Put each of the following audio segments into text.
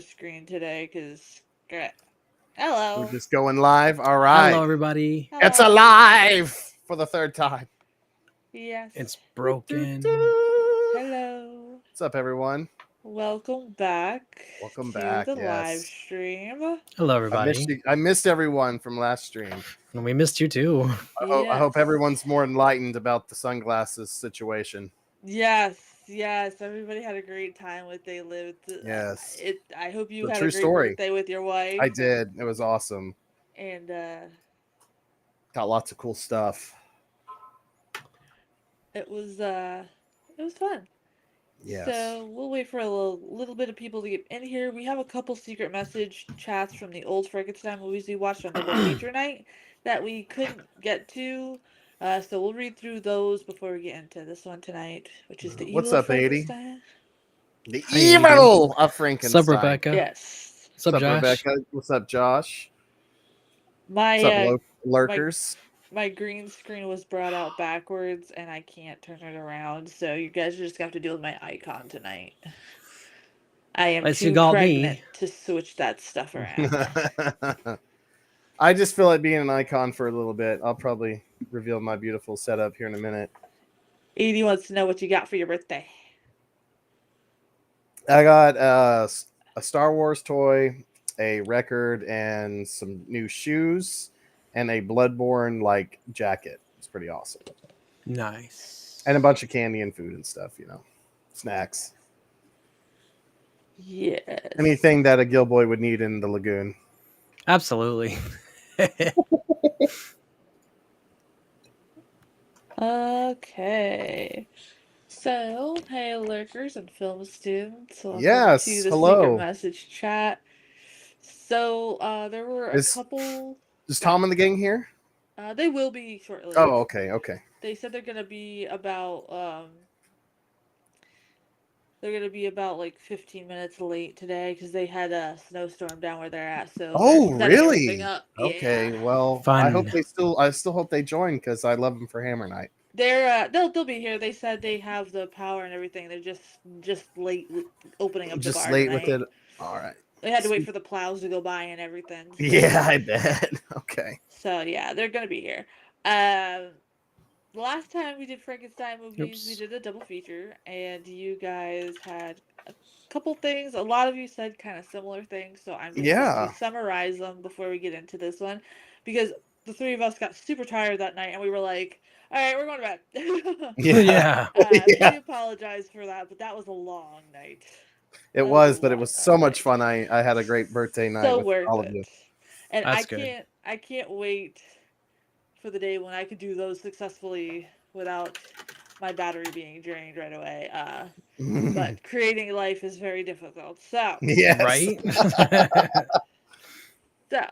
the screen today because. We're Hello. just going live. All right. Hello, everybody. It's Hello. alive for the third time. Yes. It's broken. Hello. What's up, everyone? Welcome back. Welcome to back. the live Yes. stream. Hello, I missed everybody. you. I missed everyone from last stream. And we missed you too. I hope everyone's more enlightened about the sunglasses situation. Yes. Everybody had a great time with they lived. Yes. I hope you It's a had true a great story. birthday with your wife. I did. It was awesome. And Got lots of cool stuff. it was fun. Yes. So we'll wait for a little bit of people to get in here. We have a couple secret message chats from the old Frankenstein movies we watched on double feature night that we couldn't get to. So we'll read through those before we get into this one tonight, which is the evil What's of up, 80? Frankenstein. The Hi, evil of Frankenstein. What's up, Rebecca? Yes. What's up, Josh? Rebecca? What's up, Josh? My What's up, lurkers? my green screen was brought out backwards and I can't turn it around, so you guys just have to deal with my icon tonight. I am too pregnant to switch that stuff around. I just feel like being an icon for a little bit. I'll probably reveal my beautiful setup here in a minute. Edie wants to know what you got for your birthday. I got a Star Wars toy, a record, and some new shoes, and a Bloodborne like jacket. It's pretty awesome. Nice. And a bunch of candy and food and stuff, snacks. Yes. Anything that a Gilboy would need in the lagoon. Absolutely. Okay. So, hey, lurkers and film students. Welcome Yes, to the hello. secret message chat. So, there were a couple. Is Tom and the gang here? They will be shortly. Oh, okay. They said they're gonna be about like 15 minutes late today because they had a snowstorm down where they're at. So they're really? up. Okay, Yeah. well, Fun. I still hope they join because I love them for Hammer Night. They'll be here. They said they have the power and everything. They're just late opening up the bar late tonight. with it. All right. They had to wait for the plows to go by and everything. So. Yeah, I bet. Okay. So yeah, they're gonna be here. The last time we did Frankenstein movies, we did a double feature, and you guys had a couple things. A lot of you said kind of similar things, so I'm just going to summarize them before we get into this one, because the three of us got super tired that night, and we were like, all right, we're going to bed. Yeah. We apologize for that, but that was a long night. It was, but it was so much fun. I had a great birthday night with all of you. And I can't wait for the day when I could do those successfully without my battery being drained right away. But creating life is very difficult. So yes. Right? So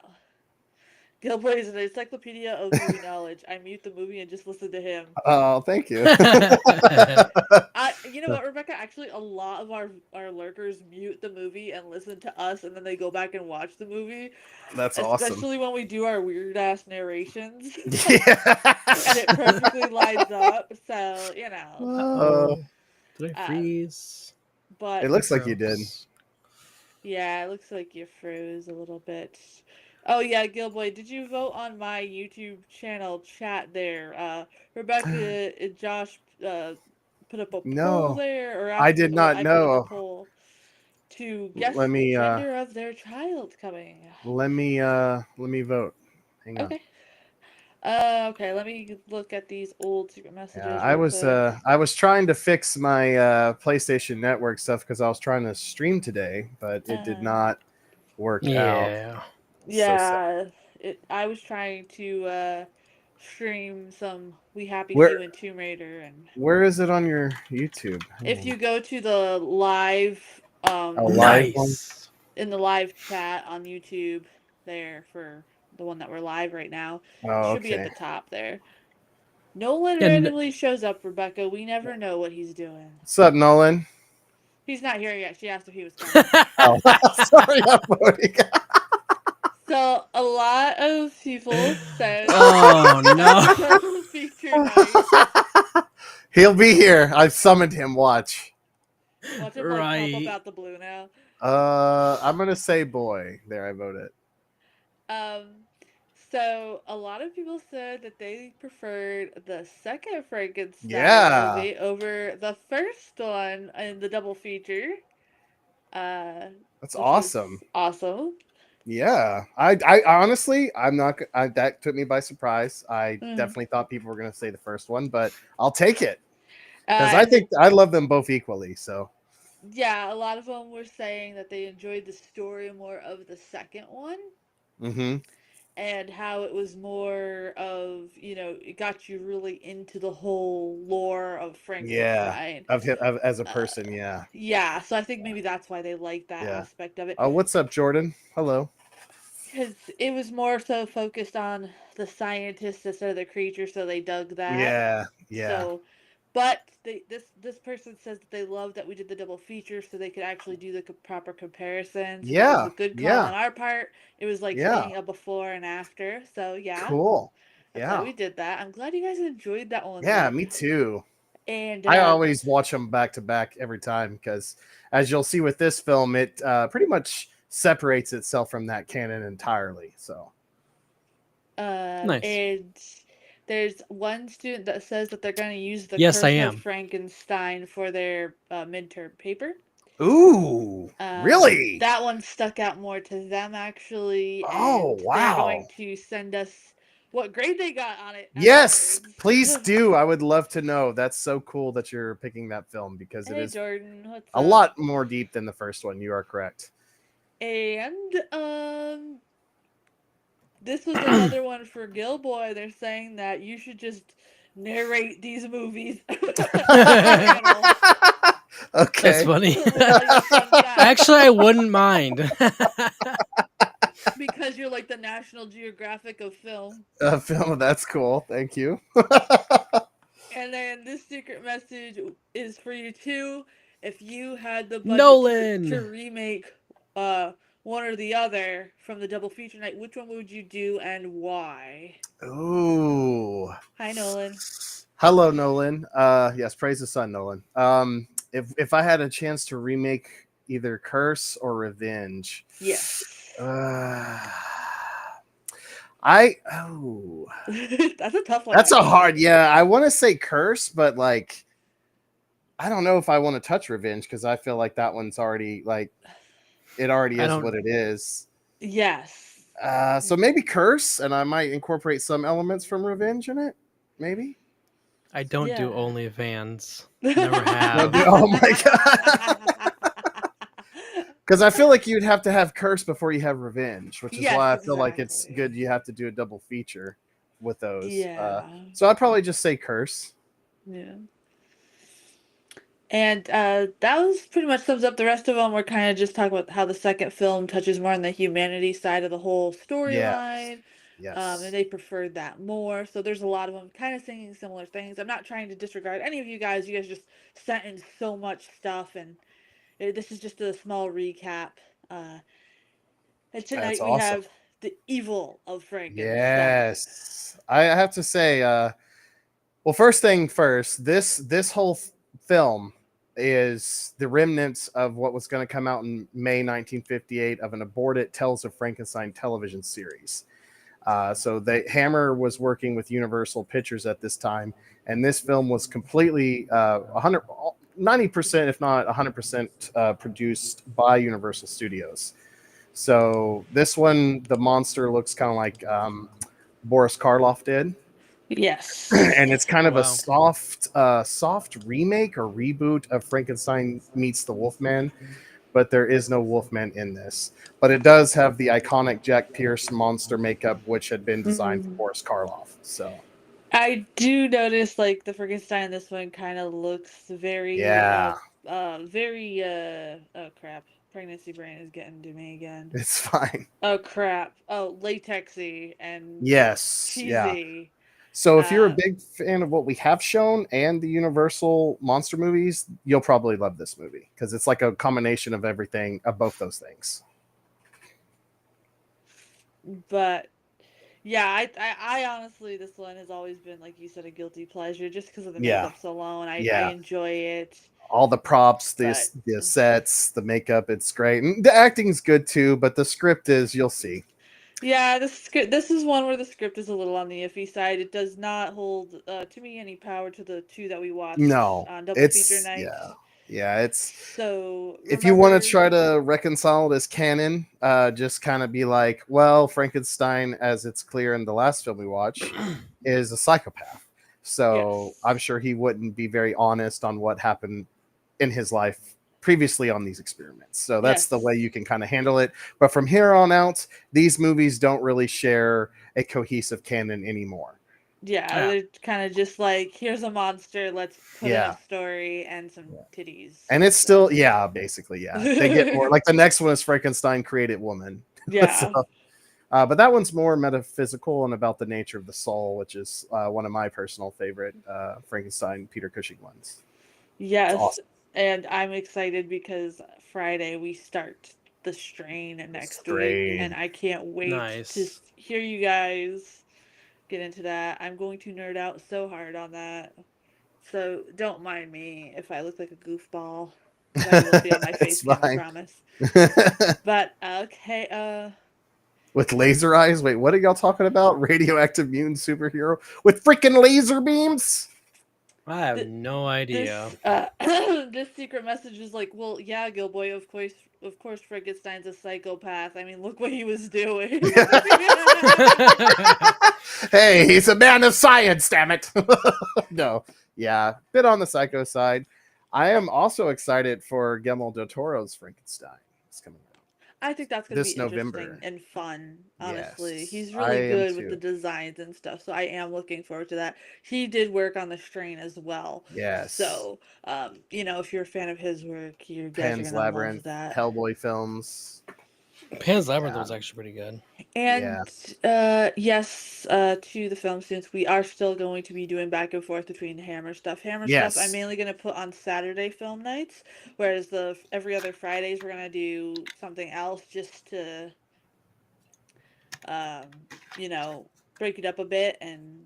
Gilboy is an encyclopedia of movie knowledge. I mute the movie and just listen to him. Oh, thank you. You know what, Rebecca? Actually, a lot of our lurkers mute the movie and listen to us, and then they go back and watch the movie. That's awesome. Especially when we do our weird ass narrations. Yeah. And it perfectly lines up. So, Did I freeze? But it looks like you did. Yeah, it looks like you froze a little bit. Oh yeah, Gilboy, did you vote on my YouTube channel chat there? Rebecca and Josh put up a poll there, or I did not know. Put up a poll to guess the gender of their child coming. Let me vote. Hang on. Okay. Okay, let me look at these old secret messages. Yeah, I was trying to fix my PlayStation Network stuff because I was trying to stream today, but it did not work out. Yeah, I was trying to stream some We Happy Few and Tomb Raider, and where is it on your YouTube? If you go to the live, nice in the live chat on YouTube, there for the one that we're live right now, should be at the top there. Nolan randomly shows up, Rebecca. We never know what he's doing. What's up, Nolan? He's not here yet. She asked if he was coming. Sorry, I'm voting. So a lot of people said, "Oh no!" Feature night. He'll be here. I've summoned him. Watch Watch him pop up out the blue now. I'm gonna say boy. There, I voted. Um, so a lot of people said that they preferred the second Frankenstein Yeah, movie over the first one in the double feature, uh, that's which was awesome. awesome. Yeah, I honestly, I'm not. That took me by surprise. I Mm. definitely thought people were gonna say the first one, but I'll take it because I And think I love them both equally. So, yeah, a lot of them were saying that they enjoyed the story more of the second one hmm and how it was more of, it got you really into the whole lore of yeah, Frankenstein. of him as a Uh, person. Yeah, yeah, so I think maybe that's why they like that yeah. aspect of it. Oh, what's up, Jordan? Hello. Because it was more so focused on the scientists instead of the creature, so they dug that. Yeah, yeah, So, but this person says that they love that we did the double feature, so they could actually do the proper comparison. So that was yeah, a good call yeah, on our part. It was like yeah. seeing a before and after. So yeah, Cool. I'm glad Yeah, we did that. I'm glad you guys enjoyed that one yeah. though. Me too. And I always watch them back to back every time because, as you'll see with this film, it pretty much separates itself from that canon entirely. So, Nice. and there's one student that says that they're going to use the Yes, I Curse of am. Frankenstein for their midterm paper. ooh, really? That one stuck out more to them actually, Oh, and they're wow. going to send us what grade they got on it Yes, afterwards. please do. I would love to know. That's so cool that you're picking that film because it Hey is Jordan, what's a up? lot more deep than the first one. You are correct. And this was another one for Gilboy. They're saying that you should just narrate these movies on the panel That's Okay. funny. while you punch out Actually, I wouldn't mind. because you're like the National Geographic of film. Film, that's cool. Thank you. And then this secret message is for you too. If you had the budget to Nolan. remake uh one or the other from the double feature night, which one would you do and why? Ooh. Hi Nolan. Hello, Nolan. Yes, praise the sun, Nolan. If I had a chance to remake either Curse or Revenge, Yes. uh, I oh, That's a tough one that's a actually. hard. Yeah, I want to say Curse, but like I don't know if I want to touch Revenge because I feel like that one's already like it already I is don't. what it is. Yes. So maybe Curse, and I might incorporate some elements from Revenge in it. Maybe. I don't do Yeah. OnlyFans. Never No, have. dude, oh my god. Because I feel like you'd have to have Curse before you have Revenge, which is Yes, why I feel like it's exactly. good you have to do a double feature with those. Yeah. So I'd probably just say Curse. Yeah. And that was pretty much sums up the rest of them. We're kind of just talking about how the second film touches more on the humanity side of the whole Yeah. storyline. And Yes. they preferred that more. So there's a lot of them kind of singing similar things. I'm not trying to disregard any of you guys. You guys just sent in so much stuff, and this is just a small recap. Uh, and That's tonight we awesome. have the evil of Frankenstein. Yes. I have to say, well, first thing first, this whole film is the remnants of what was going to come out in May 1958 of an aborted Tales of Frankenstein television series. So the Hammer was working with Universal Pictures at this time, and this film was completely 90%, if not 100%, produced by Universal Studios. So this one, the monster looks kind of like Boris Karloff did, Yes. and it's kind Oh of a wow. soft remake or reboot of Frankenstein meets the Wolfman, but there is no Wolfman in this. But it does have the iconic Jack Pierce monster makeup, which had been designed for Mm. Boris Karloff. So I do notice like the Frankenstein this one kind of looks yeah, very oh crap. Pregnancy brain is getting to me again. it's fine. Oh crap. Oh, latexy and Yes, yeah. cheesy. So if you're a Uh big fan of what we have shown and the Universal monster movies, you'll probably love this movie because it's like a combination of everything of both those things. but Yeah, I honestly, this one has always been, like you said, a guilty pleasure just because of the Yeah, makeups alone. I yeah. enjoy it, All the props, but the sets, the makeup, it's great. And the acting's good too, but the script is, you'll see. yeah, this is one where the script is a little on the iffy side. It does not hold to me any power to the two that we watched No, on double feature it's night. yeah, yeah. It's So if you want to remember, try to reconcile it as canon, just kind of be like, well, Frankenstein, as it's clear in the last film we watched, is a psychopath. So yes, I'm sure he wouldn't be very honest on what happened in his life previously on these experiments. So that's the way yes, you can kind of handle it. But from here on out, these movies don't really share a cohesive canon anymore. yeah, Yeah. they're kind of just like, here's a monster, let's put in a Yeah. story and some titties. And it's still, So, yeah, basically, yeah. They get more like the next one is Frankenstein created woman. So, yeah, but that one's more metaphysical and about the nature of the soul, which is one of my personal favorite Frankenstein Peter Cushing ones. It's yes, awesome. and I'm excited because Friday we start the strain The next week, and strain. I can't wait to Nice. hear you guys get into that. I'm going to nerd out so hard on that. So don't mind me if I look like a goofball, because I will be on my It's face cam, I fine. promise. But okay, With laser eyes. Wait, what are y'all talking about? Radioactive mutant superhero with freaking laser beams? I have th- no idea. this this secret message is like, well, yeah, Gilboy, of course, Frankenstein's a psychopath. I mean, look what he was doing. Hey, he's a man of science, damn it. No, yeah, bit on the psycho side. I am also excited for Guillermo del Toro's Frankenstein. It's coming out I think that's going to be this interesting November. and fun, honestly. Yes, He's I really am good with the too. designs and stuff, so I am looking forward to that. He did work on the strain as well. Yes, So, if you're a fan of his work, you guys are Pan's going to love Labyrinth, that. Hellboy films. Pan's Labyrinth Yeah, was actually pretty good. And yeah, yes, to the film students, we are still going to be doing back and forth between Hammer stuff. Hammer stuff I'm yes, mainly going to put on Saturday film nights, whereas the every other Fridays we're going to do something else just to um, you know, break it up a bit, and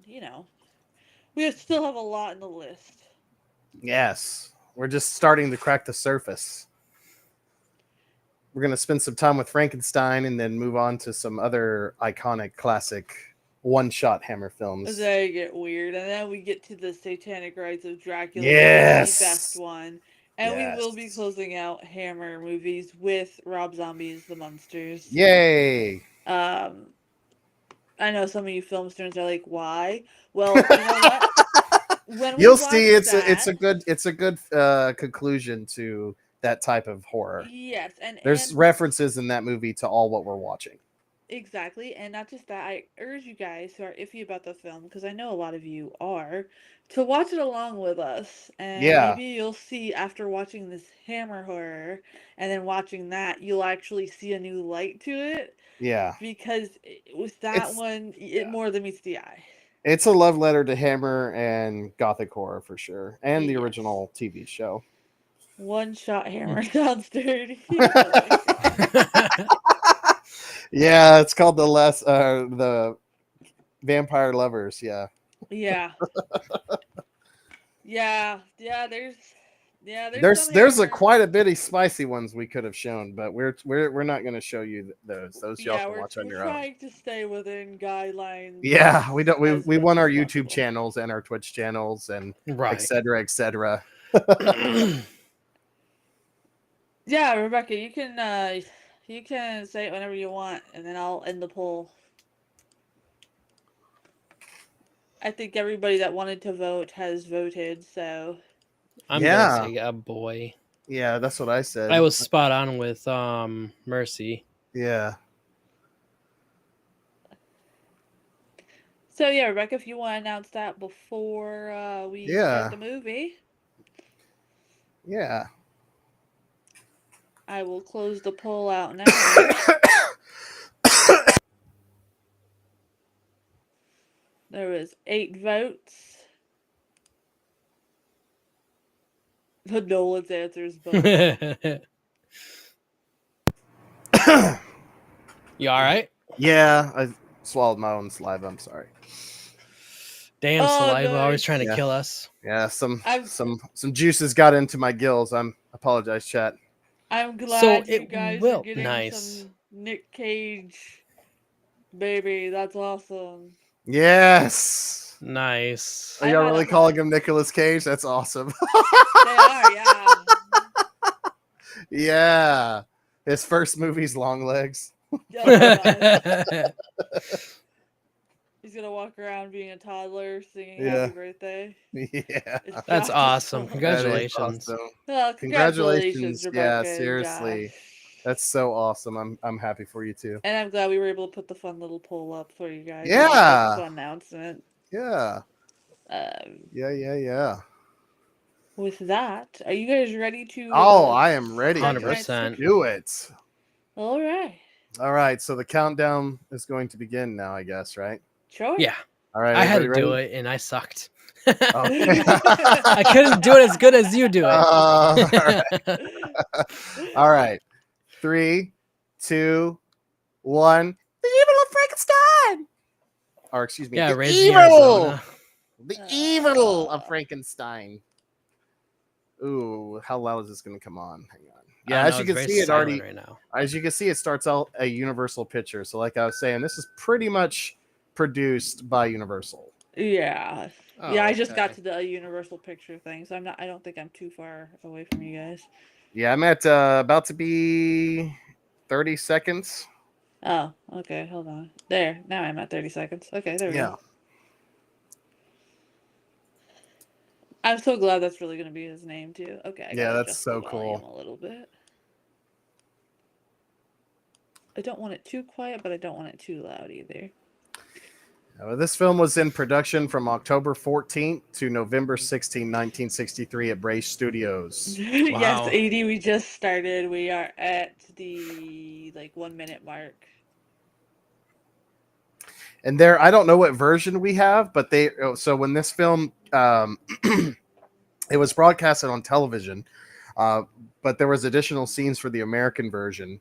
we still have a lot in the list. yes. We're just starting to crack the surface. We're gonna spend some time with Frankenstein and then move on to some other iconic classic one-shot Hammer films. They get weird, and then we get to the Satanic Rites of Dracula, which is the best Yes. one. And we will be Yes. closing out Hammer movies with Rob Zombie's The Munsters. Yay. Um, I know some of you film students are like, why? Well, you know what? When we You'll see watched it's that, a good conclusion to that type of horror. yes, There's and references in that movie to all what we're watching. exactly, and not just that, I urge you guys who are iffy about the film, because I know a lot of you are, to watch it along with us. And Yeah. maybe you'll see after watching this Hammer horror and then watching that, you'll actually see a new light to it. Yeah. Because with that It's one, it yeah. more than meets the eye. It's a love letter to Hammer and Gothic horror for sure. And the Yes. original TV show. One shot Hammer sounds dirty. Hilarious. Yeah, it's called the Vampire Lovers, yeah. Yeah. There's some There's a Hammer. quite a bit of spicy ones we could have shown, but we're not going to show you those. Those y'all Yeah, can we're watch on we're your own. trying to stay within guidelines Yeah, we don't as we much want our as YouTube possible. channels and our Twitch channels and et Right. cetera, et cetera. Yeah, Rebecca, you can say it whenever you want, and then I'll end the poll. I think everybody that wanted to vote has voted, so I'm gonna Yeah, say a boy. yeah, that's what I I said. was spot on with Mercy. Yeah, yeah, Rebecca, if you want to announce that before we start yeah, the movie, yeah. I will close the poll out now. There was 8 votes. The Nolan's answers both. You all right? Yeah, swallowed my own saliva. I'm sorry. Damn, Oh, saliva always nice. trying to Yeah. kill us. Yeah, some I'm juices got into my gills. I apologize, chat. I'm So glad you it guys are will. getting Nice. some Nick Cage, baby. That's awesome. Yes. Nice. Are I y'all had really a calling him Nicolas Cage? That's awesome. They are, yeah. Yeah. His first movie's Long Legs. Oh my gosh. He's gonna walk around being a toddler singing Yeah. happy birthday. Yeah. It's That's Josh's awesome. fault. That is Congratulations. awesome. Well, congratulations, Congratulations. Yeah, Rebecca and Josh. seriously. That's so awesome. I'm happy for you too. And I'm glad we were able to put the fun little poll up for you guys to help make this Yeah. announcement. Yeah. Um, Yeah. with that, are you guys ready to Oh, I am ready. start 100%. tonight's Let's scripture? do it. All right. All right, so the countdown is going to begin now, I guess, right? Sure. Yeah. All right, I had to everybody do ready? it and I sucked. Okay. I couldn't do it as good as you do it. All right. All right. 3, 2, 1. The evil of Frankenstein. Or excuse me, Yeah, the raise the evil. Arizona. The evil of Frankenstein. Ooh, how loud is this going to come on? Hang on. Yeah, as you can see, it already. right now. As you can see, it starts out a Universal picture. So, like I was saying, this is pretty much produced by Universal. Yeah. Oh, Yeah, I just got okay. to the Universal picture thing, so I don't think I'm too far away from you guys. Yeah, I'm at about to be 30 seconds. Oh, okay, hold on. There, now I'm at 30 seconds. Okay, there we Yeah. go. I'm so glad that's really going to be his name, too. Okay, I got Yeah, to that's adjust the so volume cool. a little bit. I don't want it too quiet, but I don't want it too loud either. This film was in production from October 14th to November 16, 1963 at Brace Studios. Yes, Wow. 80, we just started. We are at the, 1 minute mark. And there, I don't know what version we have, but so when this film, it was broadcasted on television, but there was additional scenes for the American version.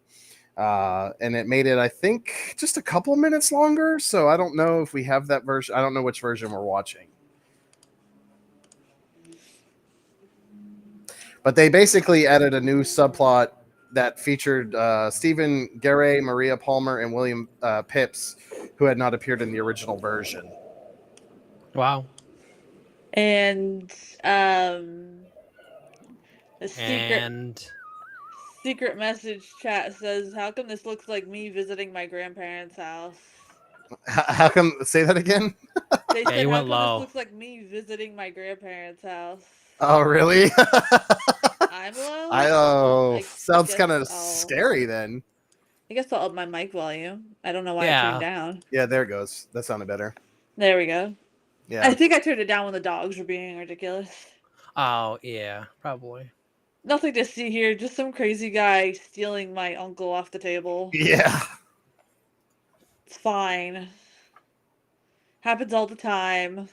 And it made it, I think, just a couple minutes longer. So I don't know if we have that version. I don't know which version we're watching. But they basically added a new subplot that featured Stephen Garay, Maria Palmer, and William Phipps, who had not appeared in the original version. Wow. And, the secret message chat says, "How come this looks like me visiting my grandparents' house?" How come? Say that again. They Yeah, said, you "How went come this low. looks like me visiting my grandparents' house?" Oh, really? I'm low. I Sounds guess kind of I'll. scary then. I guess I'll up my mic volume. I don't know why I Yeah. turned down. Yeah, there it goes. That sounded better. There we go. Yeah. I think I turned it down when the dogs were being ridiculous. Oh, yeah, probably. Nothing to see here. Just some crazy guy stealing my uncle off the table. Yeah. It's fine. Happens all the time.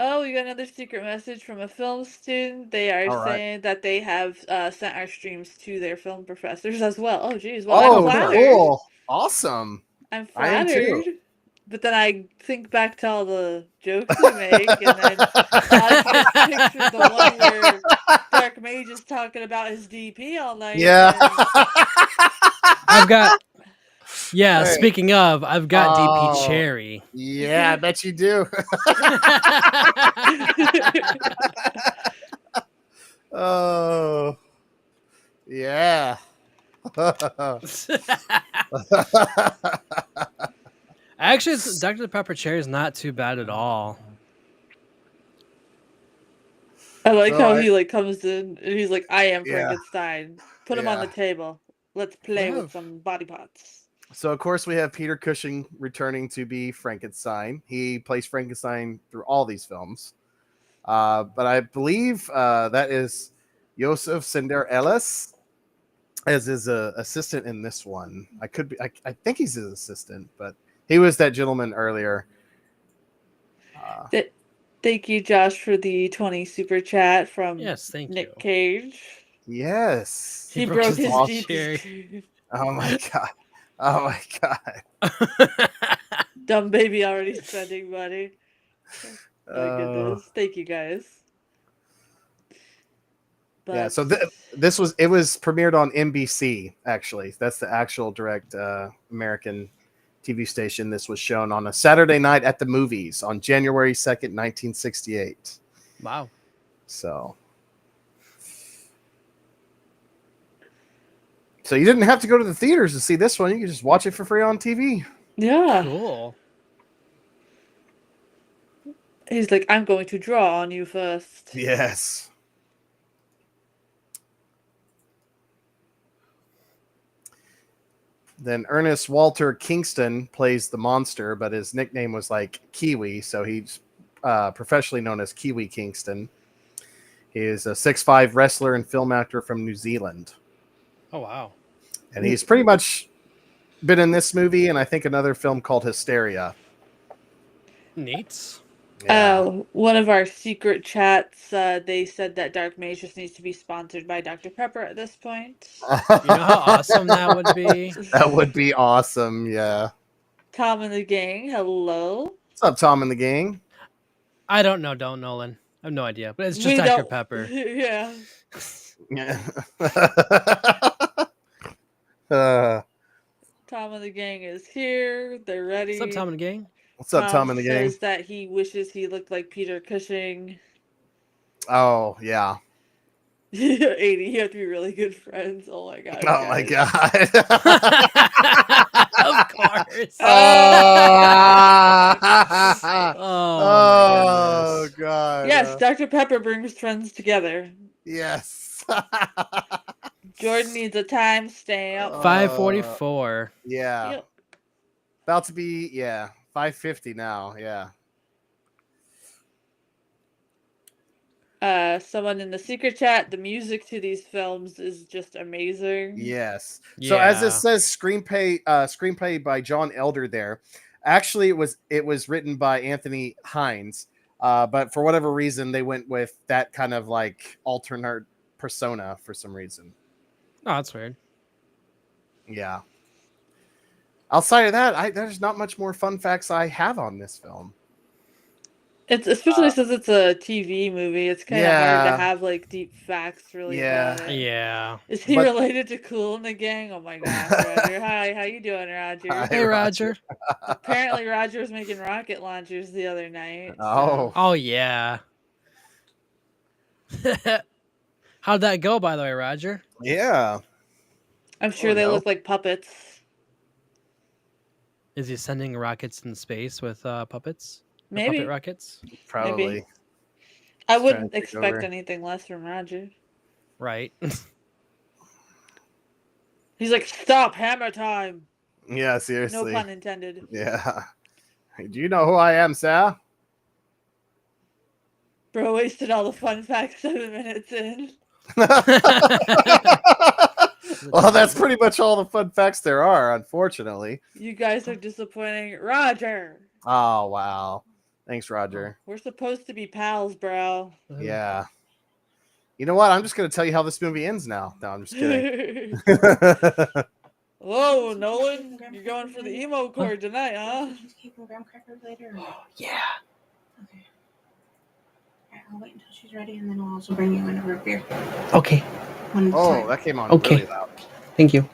Oh, we got another secret message from a film student. They are All right. saying that they have sent our streams to their film professors as well. Oh, geez. Well, I'm Oh, flattered. cool. Awesome. I'm I am too. flattered. But then I think back to all the jokes we make, and then I just picture the one where Dark Mage is talking about his DP all night. Yeah. I've got. Yeah, Hey. speaking of, I've got DP Oh. Cherry. Yeah, I bet you do. Oh. Yeah. Actually, Dr. Pepper Cherry is not too bad at all. I like So how he comes in and he's like, "I am Yeah. Frankenstein. Put him on the Yeah. table. Let's play with have- some body parts." So of course we have Peter Cushing returning to be Frankenstein. He plays Frankenstein through all these films. But I believe that is Joseph Sender Ellis as his assistant in this one. I could be. I think he's his assistant, but he was that gentleman earlier. Thank you, Josh, for the 20 super chat from Yes, thank Nick you. Cage. Yes. He broke broke his his awesome. DP. Oh my god. Oh my god. Dumb baby already spending money. My Uh, goodness. Thank you guys. yeah. But So it was premiered on NBC. Actually, that's the actual direct American TV station. This was shown on a Saturday night at the movies on January 2nd, 1968. Wow. So you didn't have to go to the theaters to see this one. You could just watch it for free on TV. yeah. Cool. He's like, I'm going to draw on you first. Yes. Then Ernest Walter Kingston plays the monster, but his nickname was like Kiwi, so he's professionally known as Kiwi Kingston. He is a 6'5" wrestler and film actor from New Zealand. Oh wow. And he's pretty much been in this movie and I think another film called Hysteria. Neat. Yeah. One of our secret chats, they said that Dark Mage just needs to be sponsored by Dr. Pepper at this point. You know how awesome that would be? That would be awesome, yeah. Tom and the gang, hello. What's up, Tom and the gang? I don't know, don't Nolan. I have no idea, but it's just We Dr. don't- Pepper. Yeah. Yeah. Tom and the gang is here. They're ready. What's up, Tom and gang? What's up, Tom and the gang? says that he wishes he looked like Peter Cushing. Oh, yeah. 80, you have to be really good friends. Oh my god. Oh my guys. god. Of course. Oh, my goodness. god. Yes, Dr. Pepper brings friends together. Yes. Jordan needs a timestamp. 5:44. Yeah. Yep. About to be 5:50 now. Yeah. Someone in the secret chat, the music to these films is just amazing. Yes. So as it Yeah. says screenplay by John Elder there. Actually it was written by Anthony Hines. But for whatever reason they went with that kind of like alternate persona for some reason. Oh, that's weird. Yeah. Outside of that, there's not much more fun facts I have on this film. It's especially since it's a TV movie. It's kind of hard Yeah. to have like deep facts really Yeah. about it. Yeah. Is he But- related to Cool and the Gang? Oh my gosh, Roger. Hi, how you doing, Roger? Hi. Hey, Roger. Apparently, Roger was making rocket launchers the other night. Oh. Oh, yeah. How'd that go, by the way, Roger? Yeah. I'm sure Oh, they no. look like puppets. Is he sending rockets in space with puppets? Or Maybe. Puppet rockets? Probably. I Just wouldn't trying to take expect over. anything less from Roger. Right. He's like, stop, hammer time. Yeah, No seriously. pun intended. Yeah. Hey, do you know who I am, sir? Bro wasted all the fun facts 7 minutes in. Well, that's pretty much all the fun facts there are, unfortunately. You guys are disappointing. Roger! Oh, wow. Thanks, Roger. We're supposed to be pals, bro. Yeah. You know what? I'm just going to tell you how this movie ends now. No, I'm just kidding. Whoa, Nolan, you're going for the emo chord tonight, huh? Just keep her graham crackers later. Or... Yeah. Okay. Alright, I'll wait until she's ready, and then I'll also bring you in a root beer. Okay. One Oh, time. that came on Okay. really loud. Thank you.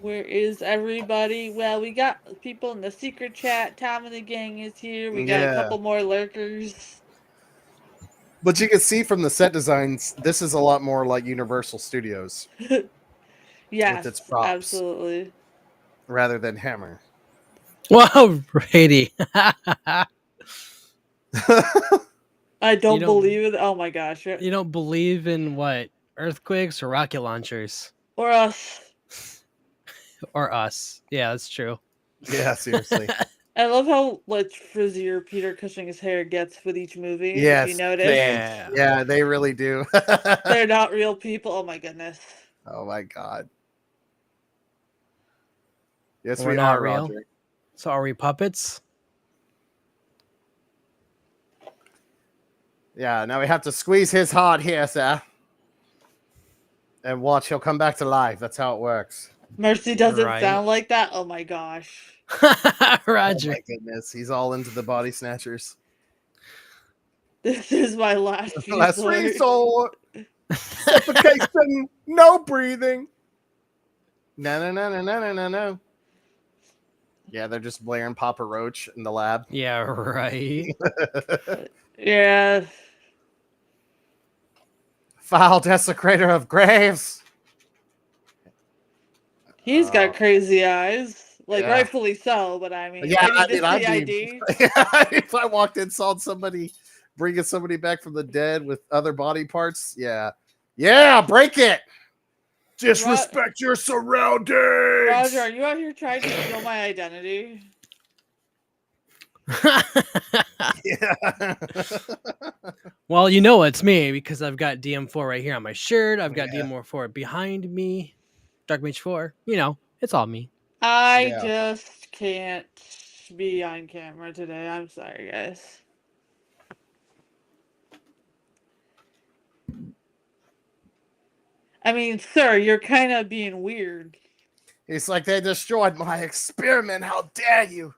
Where is everybody? Well, we got people in the secret chat. Tom and the gang is here. We got Yeah. a couple more lurkers. But you can see from the set designs, this is a lot more like Universal Studios Yes, its props. absolutely. rather than Hammer. Wow, Brady. I don't don't- believe it. Oh my gosh. You don't believe in what? Earthquakes or rocket launchers? Or us. Or us. Yeah, that's true. Yeah, seriously. I love how much frizzier Peter Cushing's hair gets with each movie. Yes, If you notice. Yeah. Yeah, they really do. They're not real people. Oh my goodness. Oh my god. Yes, We're we not are, real? Roger. So are we puppets? Yeah, now we have to squeeze his heart here, sir. And watch, he'll come back to life. That's how it works. Mercy doesn't Right. sound like that. Oh my gosh. Oh Roger. my goodness, he's all into the body snatchers. This is my last Last resort. resort. Suffocation. No breathing. No. Yeah, they're just blaring Papa Roach in the lab. Yeah, right. Yeah. Foul desecrator of graves. He's got crazy eyes. Like, Yeah. rightfully so, but I mean, Yeah, maybe the I'd CID. be, if I walked in, saw somebody bringing somebody back from the dead with other body parts. Yeah, break it. Disrespect your surroundings. Roger, are you out here trying to steal my identity? Yeah. Well, you know it's me because I've got DM4 right here on my shirt. I've got Yeah. DM4 behind me. Dark Mage 4. You know, it's all me. I Yeah. just can't be on camera today. I'm sorry, guys. I mean, sir, you're kind of being weird. It's like they destroyed my experiment. How dare you?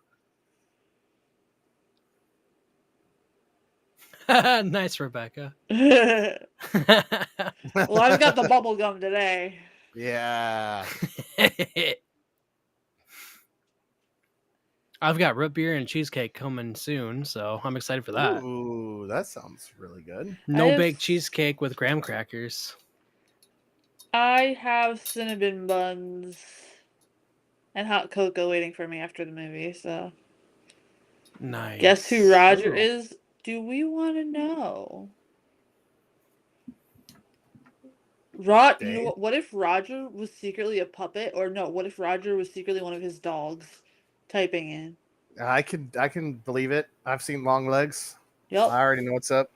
Nice, Rebecca. Well, I've got the bubble gum today. Yeah. I've got root beer and cheesecake coming soon, so I'm excited for that. Ooh, that sounds really good. No baked cheesecake with graham crackers. I have cinnamon buns and hot cocoa waiting for me after the movie, so. Nice. Guess who Roger is? Do we want to know? You know what if Roger was secretly a puppet? Or no, what if Roger was secretly one of his dogs typing in? I can believe it. I've seen long legs. Yep. I already know what's up.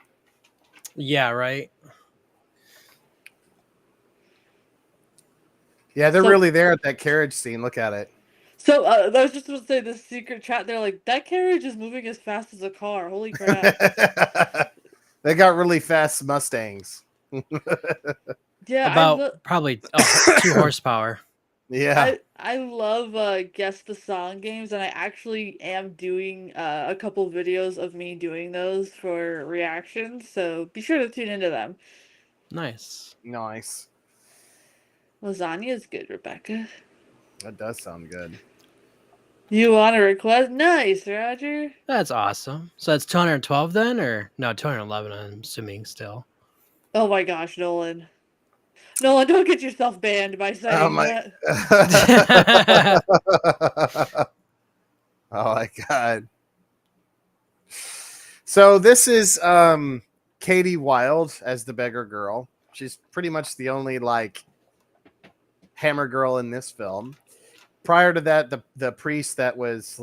Yeah, right. Yeah, they're really there at that carriage scene. Look at it. So I was just going to say the secret chat. They're like, that carriage is moving as fast as a car. Holy crap! They got really fast Mustangs. Yeah, About probably 2 horsepower. Yeah. I love guess the song games, and I actually am doing a couple videos of me doing those for reactions. So be sure to tune into them. Nice. Nice. Lasagna is good, Rebecca. That does sound good. You want a request? Nice, Roger. That's awesome. So that's 212 then, or no, 211? I'm assuming still. Oh my gosh, Nolan. Nolan, don't get yourself banned by saying that. Oh my god. So this is Katie Wilde as the beggar girl. She's pretty much the only like hammer girl in this film. Prior to that, the priest that was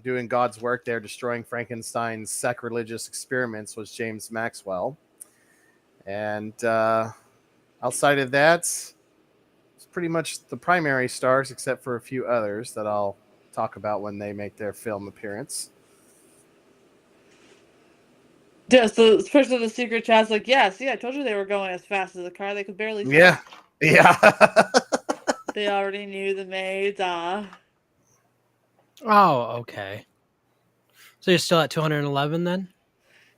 doing God's work there, destroying Frankenstein's sacrilegious experiments, was James Maxwell. And outside of that, it's pretty much the primary stars, except for a few others that I'll talk about when they make their film appearance. Yeah, so this person in the secret chat's like, yeah, see, I told you they were going as fast as a car. They could barely stop. Yeah. They already knew the maids. Oh, okay. So you're still at 211 then?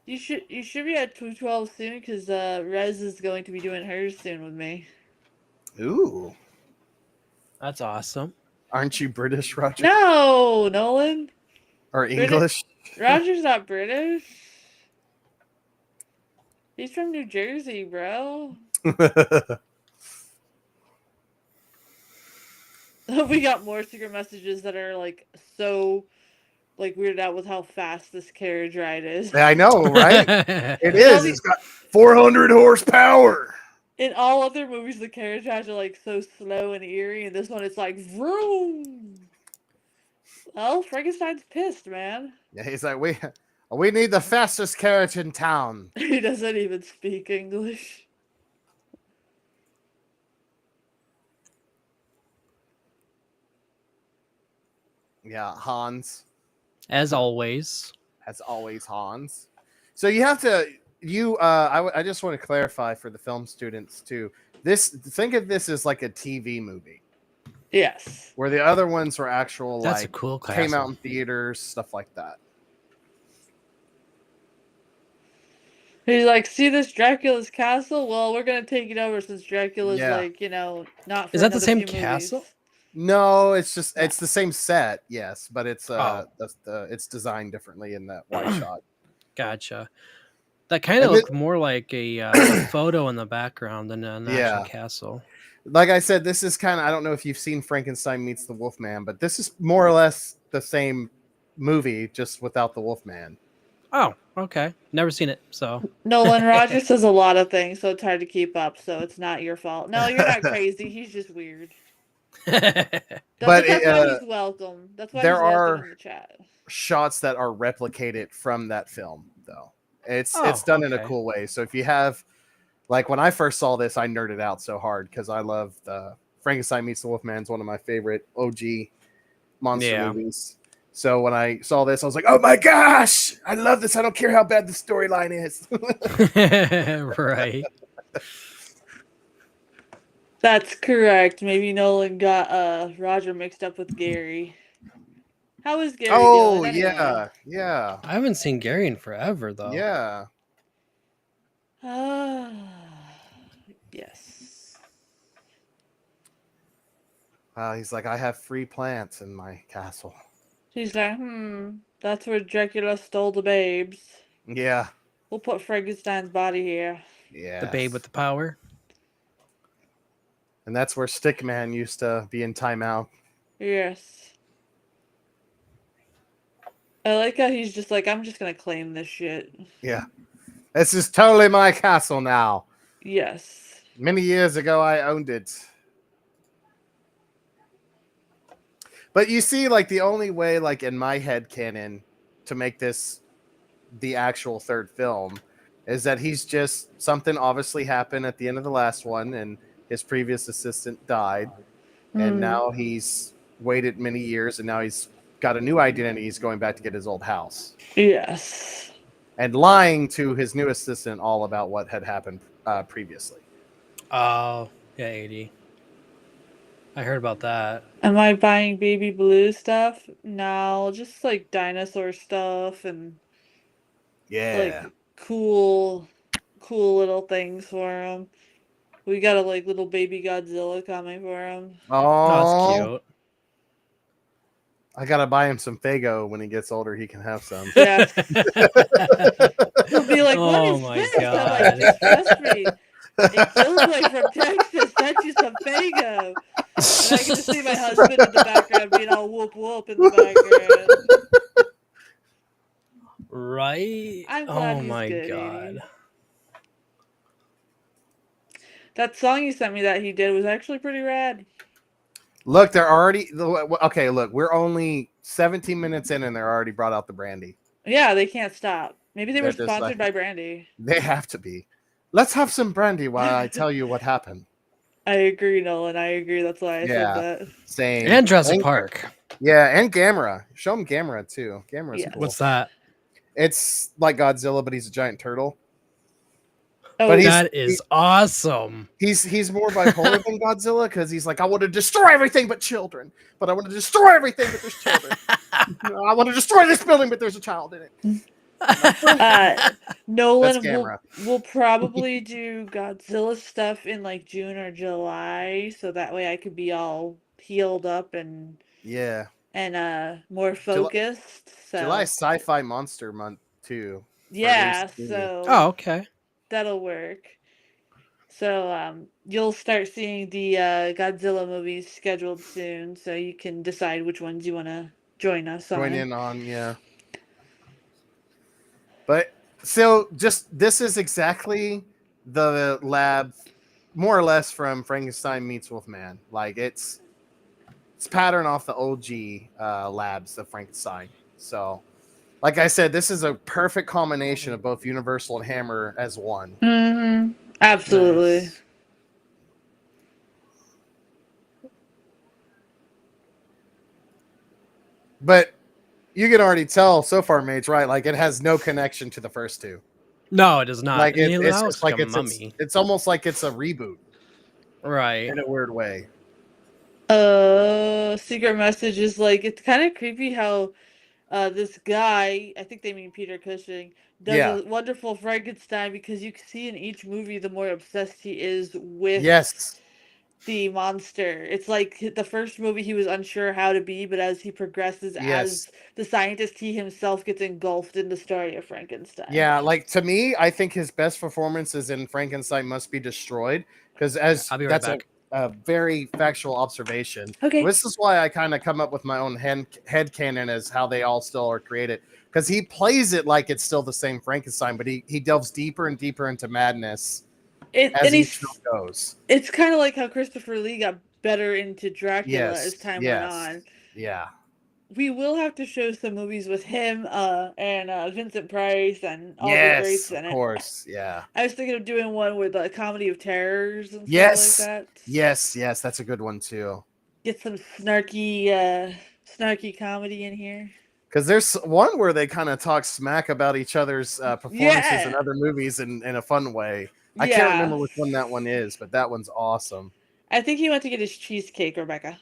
You should be at 212 soon because Rez is going to be doing hers soon with me. Ooh. That's awesome. Aren't you British, Roger? No, Nolan. Or English? Roger's not British. He's from New Jersey, bro. We got more secret messages that are like so like weirded out with how fast this carriage ride is. Yeah, I know, right? It is. It's got 400 horsepower. In all other movies, the carriage rides are like so slow and eerie, and this one it's like vroom. Well, Frankenstein's pissed, man. Yeah, he's like, we need the fastest carriage in town. He doesn't even speak English. Yeah, Hans. As always. As always, Hans. So you have to I just want to clarify for the film students too. Think of this as like a TV movie, Yes. where the other ones were actual That's a like cool came out castle. in theaters, stuff like that. He's like, see this Dracula's castle? Well, we're gonna take it over since Dracula's Yeah. like, not for Is that the another same few castle? movies. No, it's just No. it's the same set, yes, but it's Oh. it's designed differently in that wide shot. Gotcha. That kind of And then, looked more like a photo in the background than an actual yeah, castle. like I said, this is kind of I don't know if you've seen Frankenstein meets the Wolfman, but this is more or less the same movie, just without the Wolfman. Oh, okay. Never seen it, so. Nolan Rogers says a lot of things, so it's hard to keep up, so it's not your fault. No, you're not crazy. He's just weird. But But that's why he's welcome. That's why there he's welcome are in the chat. shots that are replicated from that film, though. It's Oh, done in a okay. cool way. So if you have, like, when I first saw this, I nerded out so hard because I love Frankenstein meets the Wolfman is one of my favorite OG monster Yeah. movies. So when I saw this, I was like, "Oh my gosh, I love this! I don't care how bad the storyline is." Right. That's correct. Maybe Nolan got Roger mixed up with Gary. How is Gary Oh doing anyway? yeah, I haven't seen Gary in forever, though. yeah. Yes. He's like, "I have free plants in my castle." She's like, that's where Dracula stole the babes. Yeah, We'll put Frankenstein's body here. yeah. The babe with the power. And that's where Stickman used to be in timeout. Yes. I like how he's just like, I'm just gonna claim this shit. Yeah. This is totally my castle now. Yes. Many years ago, I owned it. But you see, like, the only way, like, in my head canon to make this the actual third film is that he's just something obviously happened at the end of the last one, and his previous assistant died. And now he's waited many years, and now he's got a new identity. He's going back to get his old house. Yes. And lying to his new assistant all about what had happened previously. Oh, yeah, 80. I heard about that. Am I buying baby blue stuff? No, just like dinosaur stuff and like cool little things for him. We got a like little baby Godzilla coming for him. Oh, that's cute. I gotta buy him some Fago when he gets older. He can have some. Yeah. He'll be like, "What Oh is my this?" I'm God. like, "Just trust me. A Killjoy from Texas sent you some Fago." And I can just see my husband in the background being all whoop whoop in the background. Right? I'm glad Oh he's my good, God. 80. That song you sent me that he did was actually pretty rad. Look, they're already okay. Look, we're only 17 minutes in, and they're already brought out the brandy. Yeah, they can't stop. Maybe they were They're just sponsored like- by Brandy. They have to be. Let's have some brandy while I tell you what happened. I agree, Nolan. I agree. That's why I said that. Same. And Jurassic Park. Yeah, and Gamera. Show him Gamera too. Gamera's Yeah. cool. What's that? It's like Godzilla, but he's a giant turtle. Oh, But he's- That is awesome. He's more bipolar than Godzilla because he's like, I want to destroy everything but children, but I want to destroy everything but there's children. I want to destroy this building, but there's a child in it. Nolan That's Gamera. will probably do Godzilla stuff in like June or July, so that way I could be all healed up and Yeah. more focused. July is Sci-Fi Monster Month too. Yeah, Release. so Oh, okay. that'll work. So you'll start seeing the Godzilla movies scheduled soon, so you can decide which ones you want to join us on. Join in on, yeah. But so just this is exactly the lab, more or less, from Frankenstein meets Wolfman. Like it's patterned off the OG labs of Frankenstein. So, like I said, this is a perfect combination of both Universal and Hammer as one. Mm-hmm. Absolutely. Nice. But you can already tell so far, Mates, right? Like it has no connection to the first two. No, it does not. Like And he it's looks just like like a mummy. it's almost like it's a reboot Right. in a weird way. Secret Message is like, it's kind of creepy how this guy, I think they mean Peter Cushing, does Yeah. a wonderful Frankenstein because you can see in each movie the more obsessed he is with Yes. the monster. It's like the first movie he was unsure how to be, but as he progresses Yes. as the scientist, he himself gets engulfed in the story of Frankenstein. Yeah, like to me, I think his best performance is in Frankenstein Must Be Destroyed, because as I'll be right that's back. a very factual observation. Okay. This is why I kind of come up with my own head canon as how they all still are created. Because he plays it like it's still the same Frankenstein, but he delves deeper and deeper into madness It and as each film he's goes. it's kind of like how Christopher Lee got better into Dracula as Yes, time went yes, on. yeah, We will have to show some movies with him and Vincent Price and all the yes, greats of in it. course, yeah, I was thinking of doing one with a comedy of terrors and stuff like yes, that. yes, that's a good one too. Get some snarky comedy in here. Because there's one where they kind of talk smack about each other's performances in Yeah. other movies in a fun way. I can't Yeah. remember which one that one is, but that one's awesome. I think he went to get his cheesecake, Rebecca.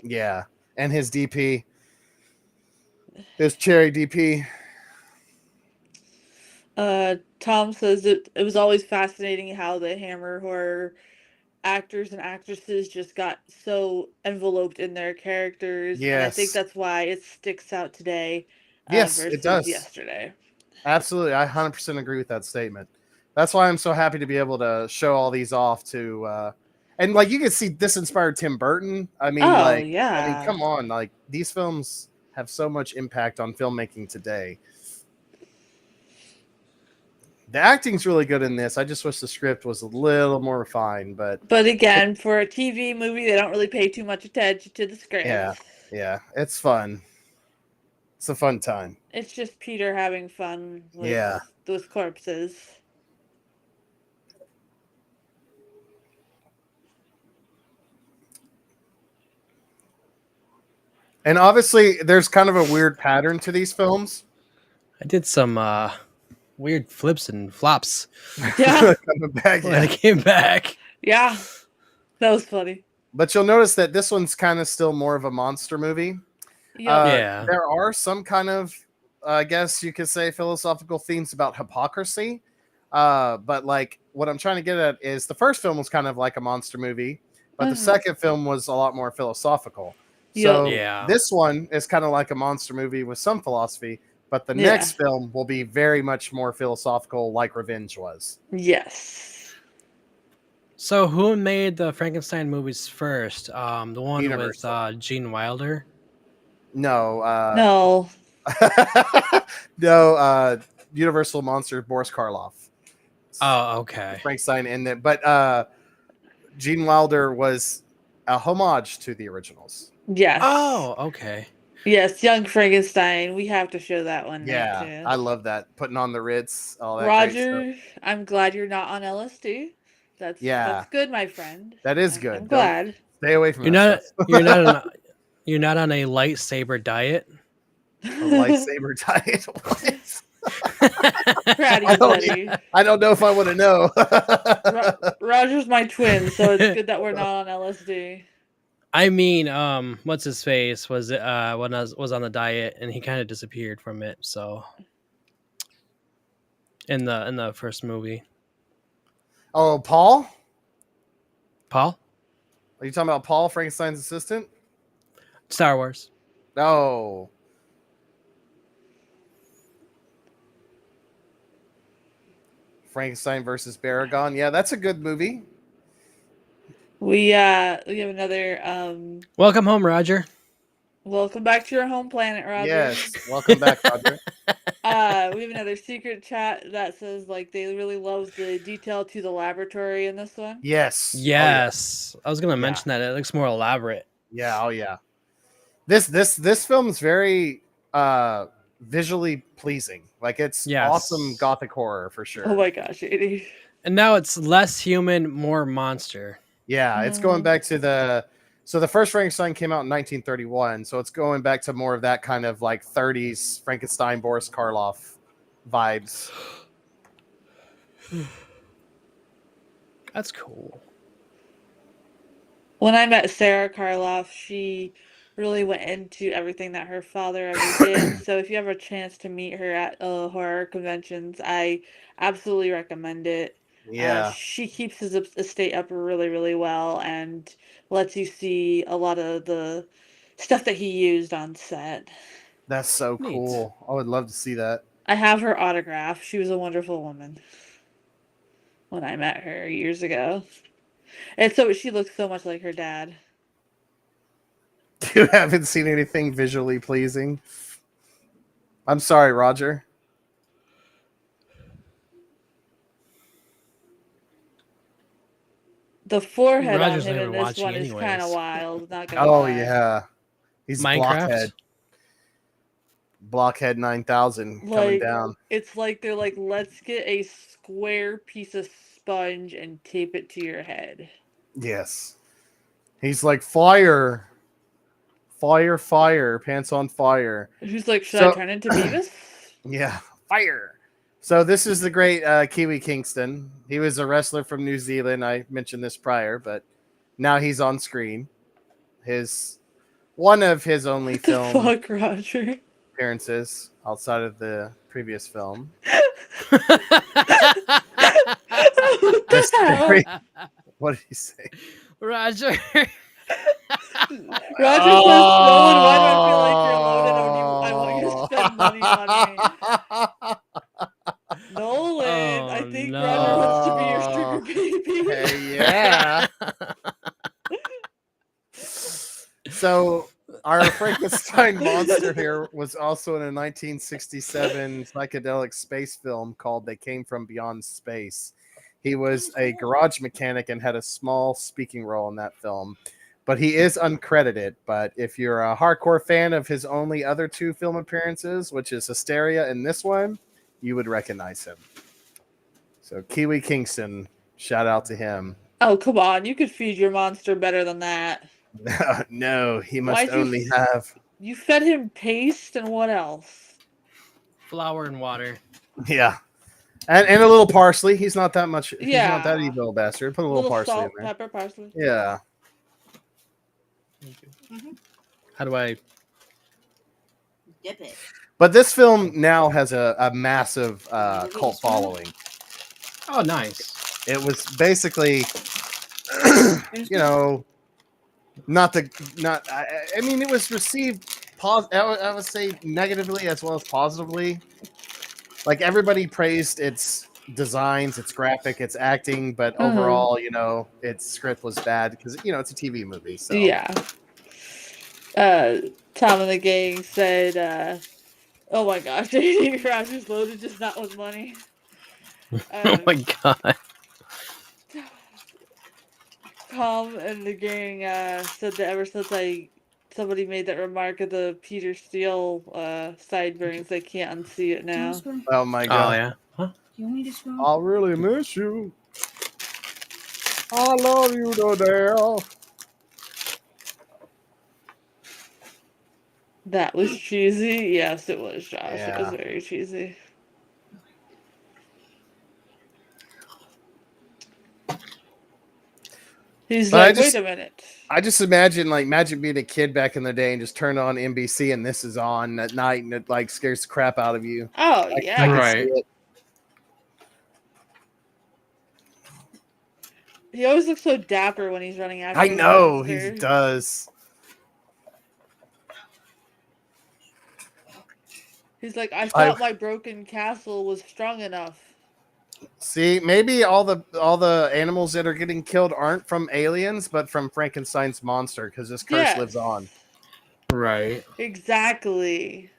Yeah, and his DP, his cherry DP. Tom says it was always fascinating how the Hammer horror actors and actresses just got so enveloped in their characters, and I think Yes, that's why it sticks out today yes, it versus does. yesterday. Absolutely, I 100% agree with that statement. That's why I'm so happy to be able to show all these off to, and like you can see, this inspired Tim Burton. Oh I mean, yeah. come on, like these films have so much impact on filmmaking today. The acting's really good in this. I just wish the script was a little more refined, but But again, for a TV movie, they don't really pay too much attention to the script. yeah, yeah, it's fun. It's a fun time. It's just Peter having fun Yeah. with those corpses. And obviously, there's kind of a weird pattern to these films. I did some weird flips and flops Yeah. Coming back, when I yeah. came back. Yeah. That was funny. But you'll notice that this one's kind of still more of a monster movie. Yep. Yeah. There are some kind of, I guess you could say, philosophical themes about hypocrisy. But like what I'm trying to get at is the first film was kind of like a monster movie, but the second film was a lot more philosophical. So Yep. Yeah. this one is kind of like a monster movie with some philosophy, but the Yeah. next film will be very much more philosophical, like Revenge was. Yes. So who made the Frankenstein movies first? The one Universal. with Gene Wilder. No, No. no, Universal Monsters, Boris Karloff. Oh, okay. Frankenstein in it, but Gene Wilder was a homage to the originals. Yes. Oh, okay. Yes, Young Frankenstein. We have to show that one night Yeah, too. I love that. Putting on the Ritz, all that great stuff. Roger, I'm glad you're not on LSD. Yeah. That's good, my friend. That is I'm good. Don't- glad. Stay away from You're that not. stuff. You're not on a lightsaber diet. A lightsaber diet. Proud of I you, don't, buddy. I don't know if I want to know. Roger's my twin, so it's good that we're not on LSD. I mean, what's his face was when I was on the diet, and he kind of disappeared from it. So in the first movie, Oh, Paul? Paul, Are you talking about Paul, Frankenstein's assistant? Star Wars. No. Frankenstein versus Baragon. Yeah, that's a good movie. We have another Welcome home, Roger. welcome back to your home planet, Roger. Yes. Welcome back, Roger. We have another secret chat that says like they really love the detail to the laboratory in this one. Yes. Yes, I was gonna Yeah. mention that. It looks more elaborate. Yeah. Oh yeah. This film's very visually pleasing. Like it's Yes. awesome gothic horror for sure. Oh my gosh, 80. And now it's less human, more monster. Yeah, it's going back to the first Frankenstein came out in 1931, so it's going back to more of that kind of like 30s Frankenstein Boris Karloff vibes. That's cool. When I met Sarah Karloff, she really went into everything that her father ever did. So if you have a chance to meet her at horror conventions, I absolutely recommend it. Yeah, She keeps his estate up really, really well and lets you see a lot of the stuff that he used on set. that's so Neat. cool. I would love to see that. I have her autograph. She was a wonderful woman when I met her years ago. And so she looks so much like her dad. You haven't seen anything visually pleasing? I'm sorry, Roger. The forehead on Roger's him not in even this watching one is kind of anyways. wild, not gonna Oh lie. yeah, he's Minecraft. Blockhead 9000 coming Like, down. it's like they're like, let's get a square piece of sponge and tape it to your head. Yes, he's like fire, fire, fire, pants on fire. Who's like, should I So turn into Beavis? yeah, fire. So this is the great Kiwi Kingston. He was a wrestler from New Zealand. I mentioned this prior, but now he's on screen. His one of his only What the film fuck, Roger? appearances outside of the previous film. What This the hell? very, what did he say? Roger. Roger says, Nolan, why do I feel like you're loaded and I want you to spend money on me? Nolan, I Oh think Roger wants to be your Oh, sugar baby. hey, yeah. So our Frankenstein monster here was also in a 1967 psychedelic space film called They Came from Beyond Space. He was a garage mechanic and had a small speaking role in that film, but he is uncredited. But if you're a hardcore fan of his only other two film appearances, which is Hysteria and this one, you would recognize him. So Kiwi Kingston, shout out to him. Oh, come on. You could feed your monster better than that. No, he must Why'd you only have. You fed him paste and what else? Flour and water. Yeah. And a little parsley. He's not that much. He's not that Yeah. evil bastard. Put a A little little parsley salt, in there. pepper, parsley. Yeah. How do I? Dip it. But this film now has a massive cult following. Oh, nice. It was basically, you know, not. I mean, it was received. I would say negatively as well as positively. Like everybody praised its designs, its graphic, its acting, but overall, you know, its script was bad because it's a TV movie. So Yeah. Tom and the gang said, oh my gosh, Roger's loaded just not with money. Oh my god. Tom and the gang said that ever since somebody made that remark of the Peter Steele sideburns, they can't unsee it now. oh my Oh god, yeah. Huh? Do you want me to spoon? I'll really miss you. I love you, Dale. That was cheesy. Yes, it was, Josh. It was Yeah. very cheesy. He's But like, wait a minute. I just imagine being a kid back in the day and just turn on NBC and this is on at night and it like scares the crap out of you. Oh, I yeah. can Right. see it. He always looks so dapper when he's running after I the know monster. he does. He's like, I thought my broken castle was strong enough. See, maybe all the animals that are getting killed aren't from aliens, but from Frankenstein's monster because this curse lives on. Right. Exactly.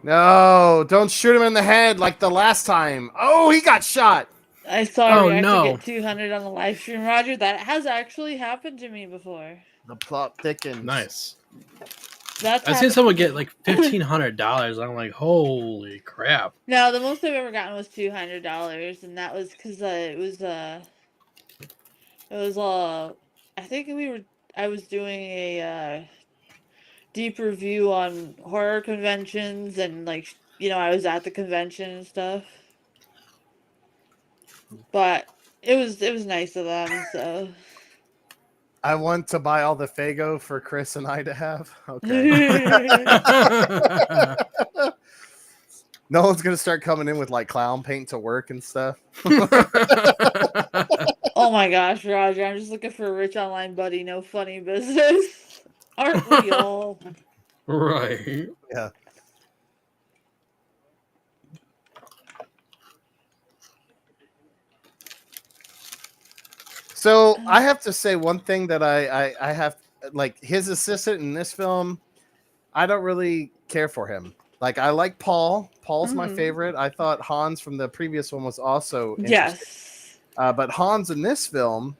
No, don't shoot him in the head like the last time. Oh, he got shot. I saw Oh, Reactor no. get 200 on the live stream, Roger. That has actually happened to me before. The plot thickens. Nice. That's I've seen someone get like $1,500. I'm like, holy crap. No, the most I've ever gotten was $200, and that was because it was I think I was doing a deeper view on horror conventions and like I was at the convention and stuff. But it was nice of them. So I want to buy all the Fago for Chris and I to have. Okay. No one's gonna start coming in with like clown paint to work and stuff. Oh my gosh, Roger! I'm just looking for a rich online buddy. No funny business, aren't we all? Right. Yeah. So I have to say one thing that I have, like, his assistant in this film. I don't really care for him. Like, I like Paul. Paul's my favorite. I thought Hans from the previous one was also interesting. Yes. But Hans in this film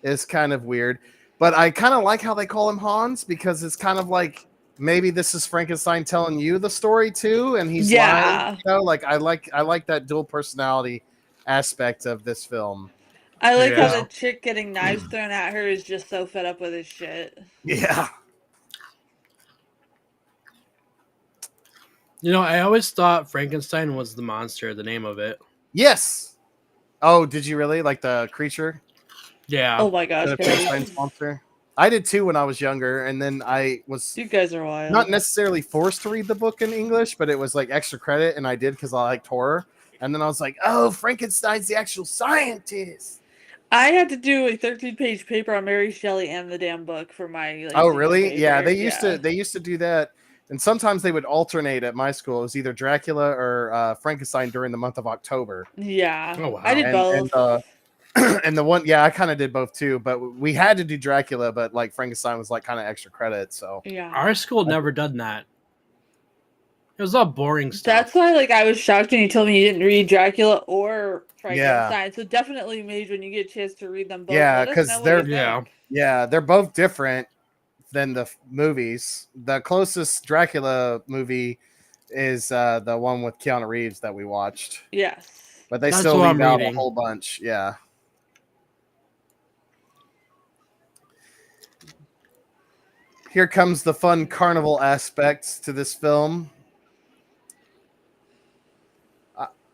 is kind of weird. But I kind of like how they call him Hans, because it's kind of like maybe this is Frankenstein telling you the story too, and he's lying. Like I like that dual personality aspect of this film. I like how Yeah. the chick getting knives thrown at her is just so fed up with his shit. Yeah. I always thought Frankenstein was the monster, the name of it. Yes. Oh, did you really like the creature? Yeah. Oh my gosh, The guys. Frankenstein's monster. I did too when I was younger, and then I was You guys are wild. not necessarily forced to read the book in English, but it was like extra credit, and I did because I liked horror. And then I was like, "Oh, Frankenstein's the actual scientist." I had to do a 13-page paper on Mary Shelley and the damn book for my Oh, senior really? paper. Yeah, they used to do that, and sometimes they would alternate at my school. It was either Dracula or Frankenstein during the month of October. Yeah. Oh, wow. I did both. And the one, yeah, I kind of did both too, but we had to do Dracula, but like Frankenstein was like kind of extra credit. So Yeah. Our school never done that. It was all boring stuff. That's why, like, I was shocked when you told me you didn't read Dracula or Frankenstein. Yeah. So definitely, Mage, when you get a chance to read them both, Yeah, let us 'cause know what they're- you think. yeah, they're both different than the movies. The closest Dracula movie is the one with Keanu Reeves that we watched, Yes. but they That's still what leave I'm out a reading. whole bunch. Yeah. Here comes the fun carnival aspects to this film.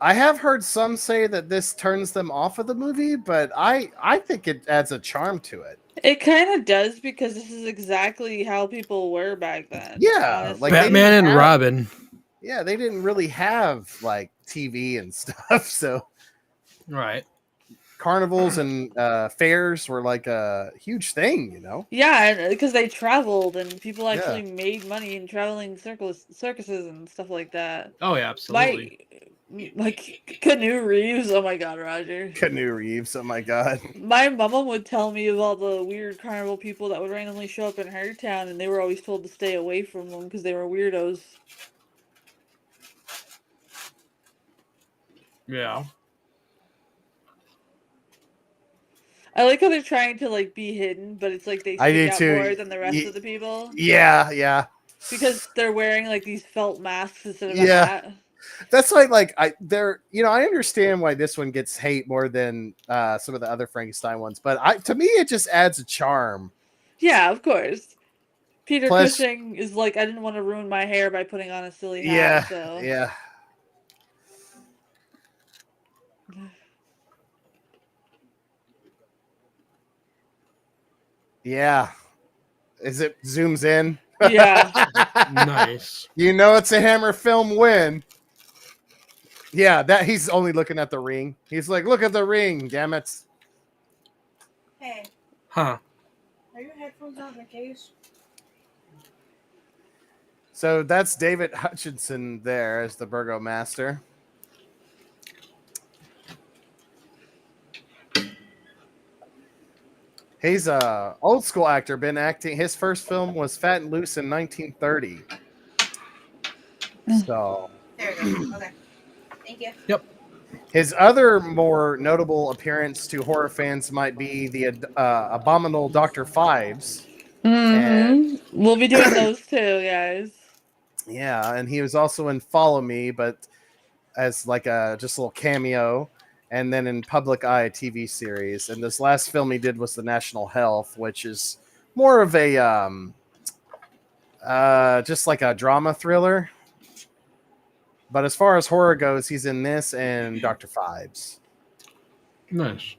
I have heard some say that this turns them off of the movie, but I think it adds a charm to it. It kind of does, because this is exactly how people were back then. Yeah, honestly. like they Batman didn't and have- Robin. Yeah, they didn't really have like TV and stuff, so Right. carnivals and fairs were like a huge thing, you know? Yeah, because they traveled and people actually made money in traveling circuses and stuff like that. Oh, yeah, absolutely. Like Canoe Reeves. Oh my God, Roger. Canoe Reeves, oh my god. My mama would tell me of all the weird carnival people that would randomly show up in her town, and they were always told to stay away from them because they were weirdos. Yeah. I like how they're trying to like be hidden, but it's like they I do stick out too. more than the rest of the people Yeah, yeah. because they're wearing like these felt masks instead of a Yeah. hat. That's like I understand why this one gets hate more than some of the other Frankenstein ones, but to me it just adds a charm. Yeah, of course. Peter Plus- Cushing is like, I didn't want to ruin my hair by putting on a silly hat. Yeah, So. yeah. Yeah. As it zooms in. Yeah. Nice. You know it's a Hammer film win. Yeah, that he's only looking at the ring. He's like, look at the ring, damn it. Hey, Huh. are your headphones out in the case? So that's David Hutchinson there as the Burgomaster. He's a old school actor, been acting. His first film was Fat and Loose in 1930. So There we go. Okay. Thank you. his other more notable appearance to horror fans might be the abominable Dr. Fives. We'll be doing those too, guys. Yeah, and he was also in Follow Me, but as like a just a little cameo, and then in Public Eye, a TV series. And this last film he did was The National Health, which is more of a just like a drama thriller. But as far as horror goes, he's in this and Dr. Phibes. Nice.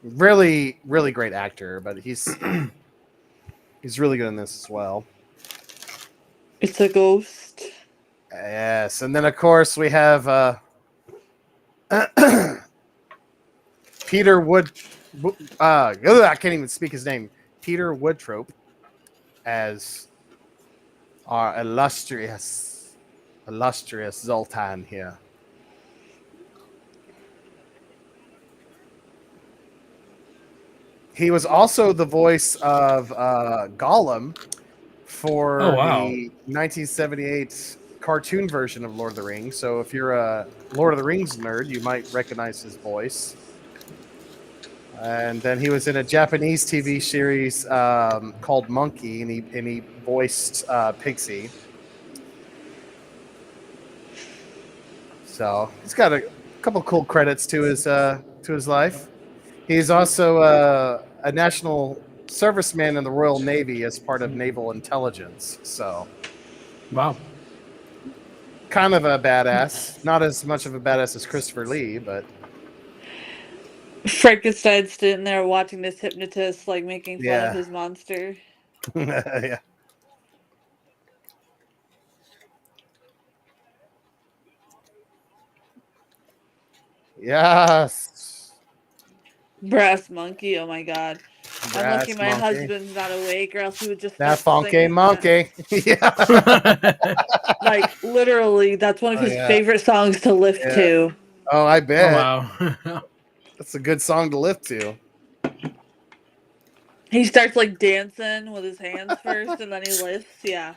Really, really great actor, but he's really good in this as well. It's a ghost. Yes, and then of course we have Peter Wood. I can't even speak his name. Peter Woodtrope as our illustrious Zoltan here. He was also the voice of Gollum for Oh, wow. the 1978 cartoon version of Lord of the Rings. So if you're a Lord of the Rings nerd, you might recognize his voice. And then he was in a Japanese TV series called Monkey, and he voiced Pixie. So he's got a couple cool credits to his life. He's also a national serviceman in the Royal Navy as part of naval intelligence. So, Wow. kind of a badass. Not as much of a badass as Christopher Lee, but Frankenstein's sitting there watching this hypnotist, like, making fun Yeah. of his monster. yeah. Yes. Brass monkey, oh my god. I'm lucky Brass my monkey. husband's not awake, or else he would just That start funky singing monkey. yeah. that. Like, literally, that's one of Oh, his yeah. favorite songs to lift Yeah. to. Oh, I Oh, bet. wow. That's a good song to lift to. He starts, like, dancing with his hands first, and then he lifts. Yeah,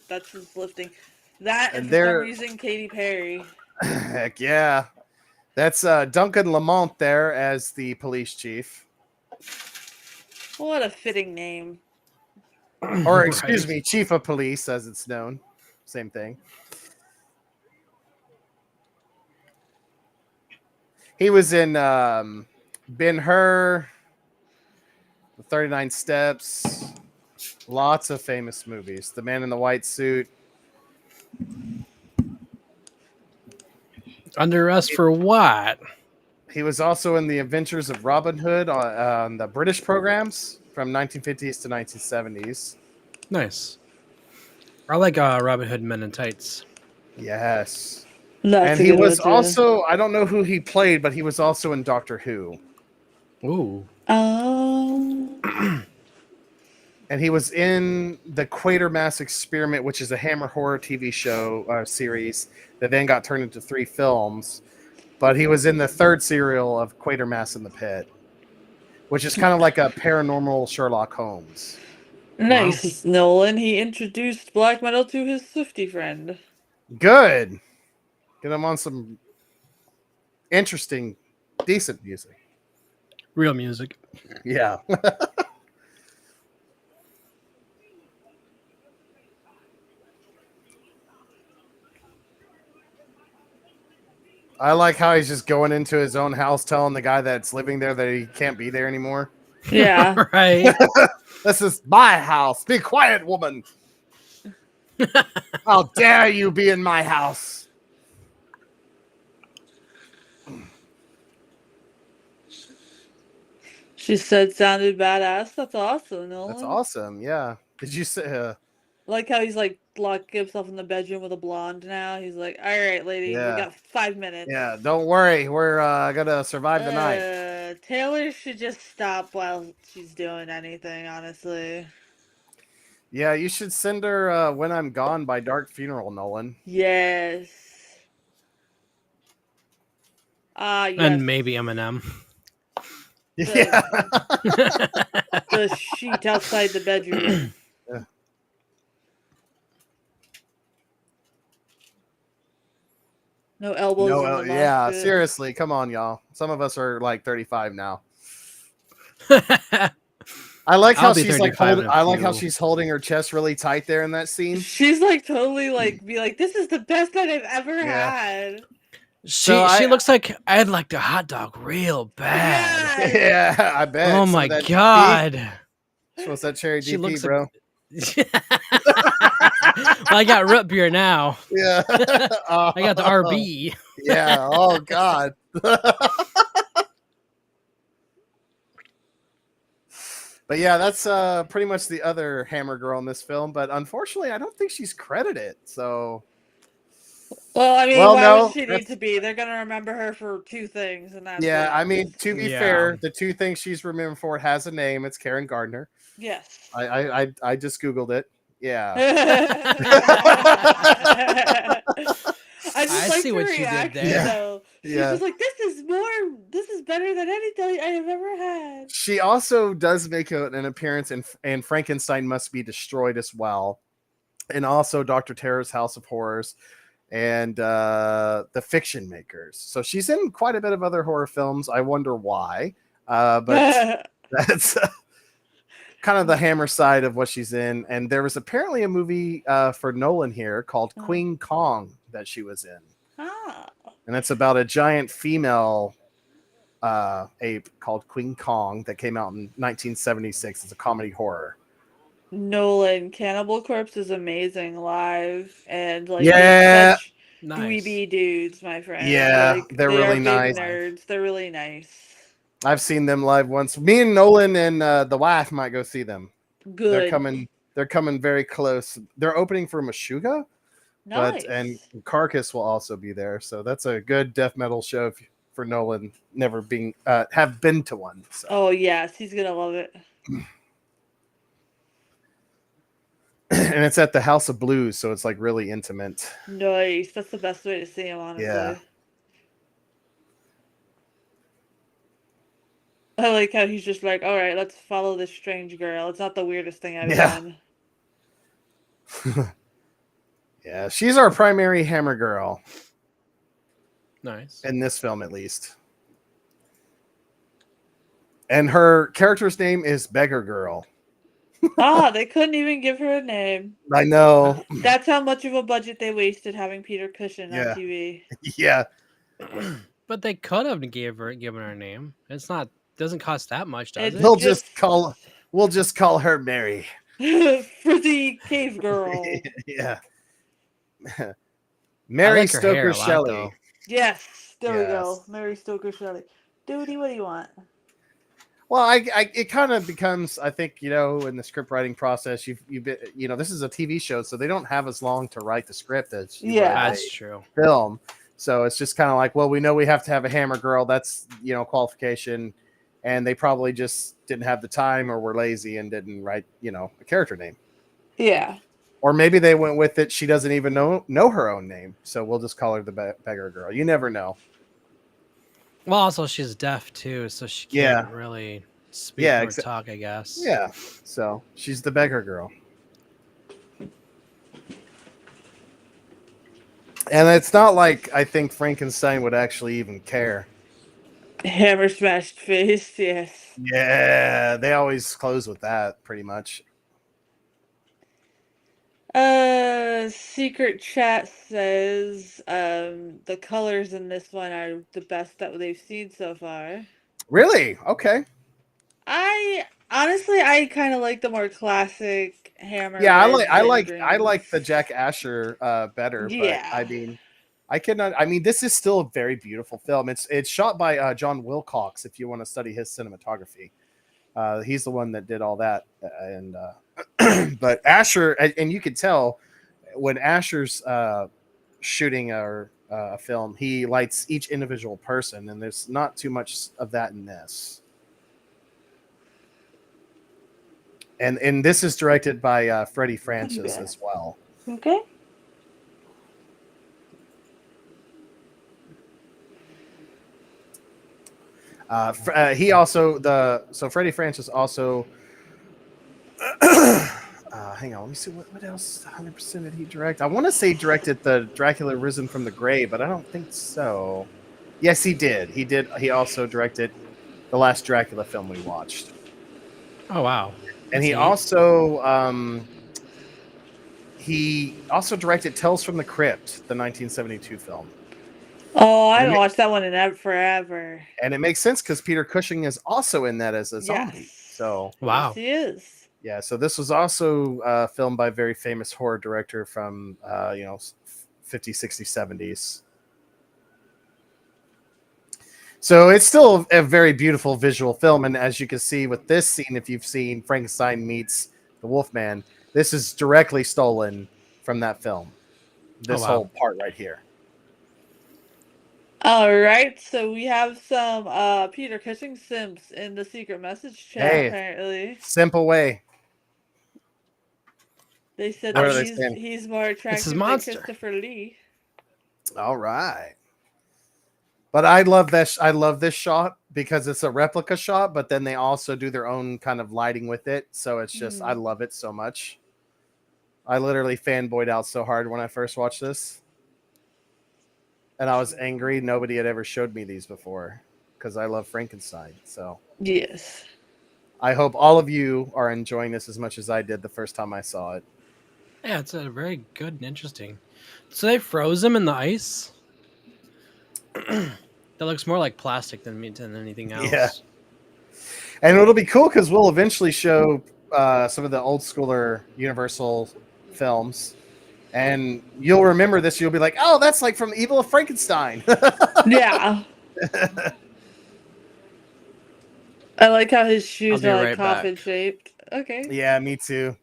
that's his lifting. That, and And for some they're- reason, Katy Perry. Heck yeah. That's Duncan Lamont there as the police chief. What a fitting name. Or, excuse Right. me, chief of police, as it's known. Same thing. He was in Ben-Hur, The 39 Steps, lots of famous movies. The Man in the White Suit. Under arrest for what? He was also in The Adventures of Robin Hood on the British programs from 1950s to 1970s. Nice. I like Robin Hood Men in Tights. Yes. That's And a he good was one, too. also, I don't know who he played, but he was also in Doctor Who. Ooh. Oh. And he was in the Quatermass Experiment, which is a Hammer horror TV show series that then got turned into 3 films. But he was in the 3rd serial of Quatermass in the Pit, which is kind of like a paranormal Sherlock Holmes. Nice, Nolan. He introduced black metal to his Swiftie friend. Good. Get him on some interesting, decent music. Real music. Yeah. I like how he's just going into his own house telling the guy that's living there that he can't be there anymore. Yeah. Right. This is my house. Be quiet, woman. How dare you be in my house? She said sounded badass. That's awesome, Nolan. That's awesome. Yeah. Did you say? Like how he's like locking himself in the bedroom with a blonde now. He's like, all right, lady, Yeah. we got 5 minutes. Yeah. Don't worry. We're gonna survive the night. Taylor should just stop while she's doing anything, honestly. Yeah. You should send her "When I'm Gone" by Dark Funeral, Nolan. Yes. Yes. And maybe Eminem. Yeah. The sheet outside the bedroom. No elbows in the mosh yeah. pit. Seriously, come on, y'all. Some of us are like 35 now. I like how I'll be she's like 35 in holding. a I like how few. she's holding her chest really tight there in that scene. She's like totally like be like, this is the best night I've ever Yeah. had. She looks like I'd like a hot dog real bad. Yeah. Yeah, I bet. Oh Some my of that god. DP. What's that cherry She DP, looks bro? Well, I got root beer now. Yeah. I got the RB. Yeah. Oh God. But yeah, that's pretty much the other Hammer girl in this film. But unfortunately, I don't think she's credited. So, Well, I mean, well, why would no, she need that's to be? They're gonna remember her for two things, and that's yeah. it. I mean, to be Yeah. fair, the two things she's remembered for has a name. It's Karen Gardner. Yes. I just googled it. Yeah. I just I liked see her what you did reaction there. though. She's Yeah. just like, this is better than anything I have ever had. She also does make an appearance in Frankenstein Must Be Destroyed as well, and also Dr. Terror's House of Horrors and The Fiction Makers. So she's in quite a bit of other horror films. I wonder why, but that's kind of the Hammer side of what she's in. And there was apparently a movie for Nolan here called Queen Kong that she was in, and it's about a giant female ape called Queen Kong that came out in 1976. It's a comedy horror. Nolan Cannibal Corpse is amazing live, and like Yeah. they're such Nice. dweeby dudes, my friend. Yeah, like, they're they really are nice. big nerds. They're really nice. I've seen them live once. Me and Nolan and the wife might go see them. Good. They're coming very close. They're opening for Meshuggah, Nice. and Carcass will also be there. So that's a good death metal show for Nolan. Never being have been to one. So. Oh yes, he's gonna love it. And it's at the House of Blues, so it's like really intimate. Nice. That's the best way to see him, honestly. Yeah. I like how he's just like, all right, let's follow this strange girl. It's not the weirdest thing I've done. Yeah, she's our primary Hammer girl. Nice. In this film, at least. And her character's name is Beggar Girl. They couldn't even give her a name. I know. That's how much of a budget they wasted having Peter Cushing on Yeah. TV. Yeah. But they could have given her a name. It's not doesn't cost that much, does it? We'll just call her Mary. For the cave girl. Yeah. Mary like her hair Stoker a lot, Shelley. though. Yes, there we Yes. go. Mary Stoker Shelley. Duty, what do you want? Well, it kind of becomes, I think, in the script writing process, you've been, this is a TV show, so they don't have as long to write the script as you would That's a true. film. So it's just kind of like, well, we know we have to have a Hammer girl. That's qualification, and they probably just didn't have the time or were lazy and didn't write a character name. Yeah. Or maybe they went with it. She doesn't even know her own name, so we'll just call her the Beggar Girl. You never know. Well, also she's deaf too, so she can't really speak or talk, I guess. Yeah, so she's the Beggar Girl. And it's not like I think Frankenstein would actually even care. Hammer smashed face, yes. Yeah, they always close with that, pretty much. Secret chat says the colors in this one are the best that they've seen so far. Really? Okay. I kind of like the more classic Hammer. Yeah, reds I and like the greens. Jack Asher better, Yeah. but I mean this is still a very beautiful film. It's shot by John Wilcox if you want to study his cinematography. He's the one that did all that, and but Asher, and you could tell when Asher's shooting a film, he lights each individual person, and there's not too much of that in this. And this is directed by Freddie Francis as well. Okay. He also Freddie Francis also. Hang on, let me see what else 100% did he direct. I want to say he directed the Dracula Risen from the Grave, but I don't think so. Yes, he did. He also directed the last Dracula film we watched. Oh wow! And he also directed Tales from the Crypt, the 1972 film. Oh, I haven't watched that one in forever. And it makes sense because Peter Cushing is also in that as a zombie. Yes. So wow, yes, he is. Yeah, so this was also filmed by a very famous horror director from 50s, 60s, 70s. So it's still a very beautiful visual film, and as you can see with this scene, if you've seen Frankenstein meets the Wolfman, this is directly stolen from that film. Oh, This wow. whole part right here. All right, so we have some Peter Cushing simps in the secret message chat. Hey, Apparently, simple way. they said What that are they That's saying? he's more it's his attractive than monster. Christopher Lee. All right. But I love this. I love this shot because it's a replica shot, but then they also do their own kind of lighting with it. So it's just, I love it so much. I literally fanboyed out so hard when I first watched this. And I was angry nobody had ever showed me these before because I love Frankenstein. So Yes. I hope all of you are enjoying this as much as I did the first time I saw it. Yeah, it's a very good and interesting. So they froze him in the ice. That looks more like plastic than anything Yeah. else. And it'll be cool because we'll eventually show some of the old schooler Universal films. And you'll remember this. You'll be like, oh, that's like from Evil of Frankenstein. Yeah. I like how his I'll shoes be are like right coffin back. shaped. Okay. Yeah, me too.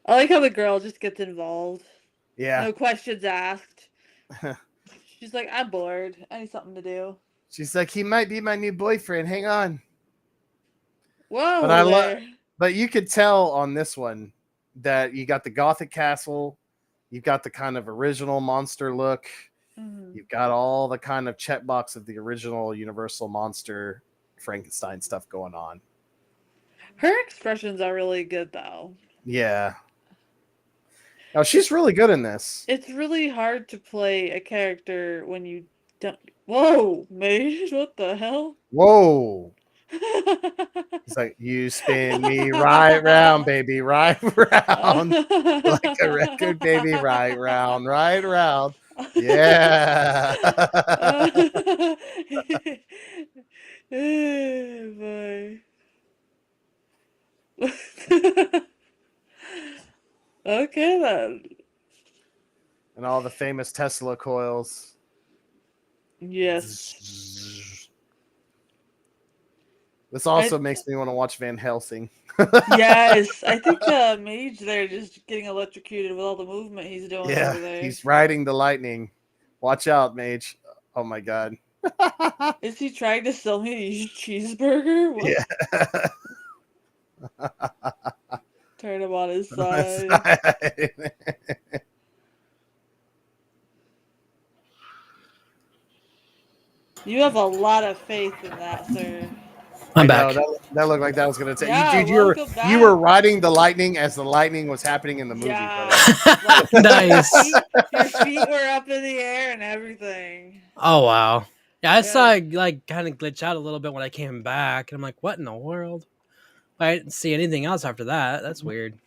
I like how the girl just gets involved. Yeah. No questions asked. She's like, I'm bored. I need something to do. She's like, he might be my new boyfriend. Hang on. But Whoa I love. there. But you could tell on this one that you got the Gothic castle, you've got the kind of original monster look, you've got all the kind of checkbox of the original Universal monster Frankenstein stuff going on. Her expressions are really good though. Yeah. Oh, she's really good in this. It's really hard to play a character when you don't. Whoa, Mage, what the hell? Whoa. He's like, you spin me right round, baby, right round. Like a record, baby, right round, right round. Yeah. Oh, boy. Okay then. And all the famous Tesla coils. Yes. This also makes me want to watch Van Helsing. Yes, I think Mage there just getting electrocuted with all the movement he's doing Yeah, over there. he's riding the lightning. Watch out, Mage. Oh my god. Is he trying to sell me a cheeseburger? What? Yeah. Turn him on his side. You have a lot of faith in that, sir. I'm I back. know that looked like that was gonna take Yeah, dude. welcome You were back. riding the lightning as the lightning was happening in the movie, Yeah, brother. like Nice. your feet were up in the air and everything. Oh wow. Yeah, I saw Yeah. it like kind of glitch out a little bit when I came back, and I'm like, what in the world? I didn't see anything else after that. That's weird.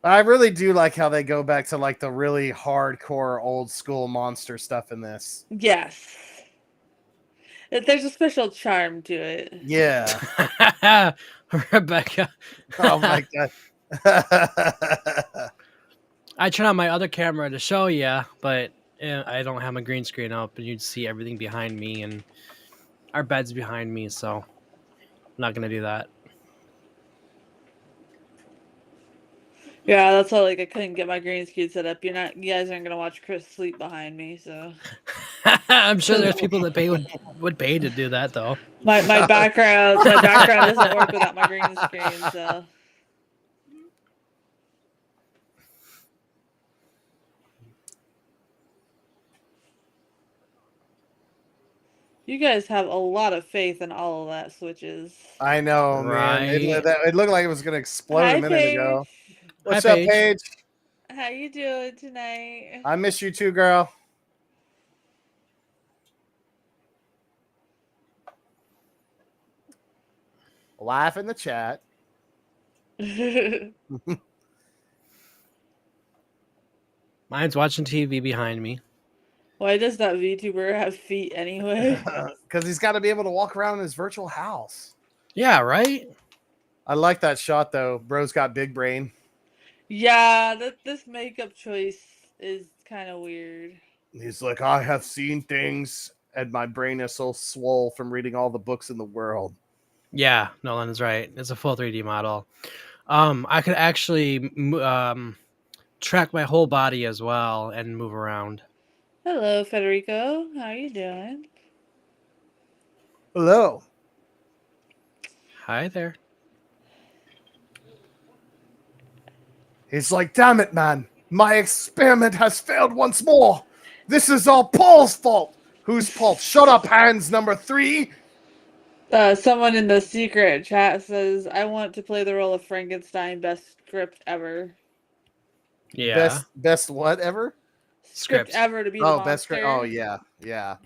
I really do like how they go back to like the really hardcore old school monster stuff in this. Yes. There's a special charm to it. Yeah. Rebecca. Oh my god. I turned on my other camera to show you, but I don't have my green screen up, and you'd see everything behind me, and our bed's behind me, so I'm not gonna do that. Yeah, that's why like I couldn't get my green screen set up. You guys aren't gonna watch Chris sleep behind me, so I'm sure there's people that would pay to do that though. my background doesn't work without my green screen, so you guys have a lot of faith in all of that switches. I know, man. Right. It looked like it was gonna explode Hi, a minute ago. Paige. What's Hi, up, Paige. Paige? How you doing tonight? I miss you too, girl. Laugh in the chat. Mine's watching TV behind me. Why does that VTuber have feet anyway? Because he's got to be able to walk around in his virtual house. Yeah, right? I like that shot though. Bro's got big brain. Yeah, this makeup choice is kind of weird. He's like, I have seen things, and my brain is so swole from reading all the books in the world. Yeah, Nolan is right. It's a full 3D model. I could actually track my whole body as well and move around. Hello, Federico. How you doing? Hello. Hi there. He's like, damn it, man. My experiment has failed once more. This is all Paul's fault. Whose fault? Shut up, hands number 3. Someone in the secret chat says, I want to play the role of Frankenstein, best script ever. Yeah. Best what ever? Script Script. ever to be the Oh, monster. best script. Oh, yeah. Yeah.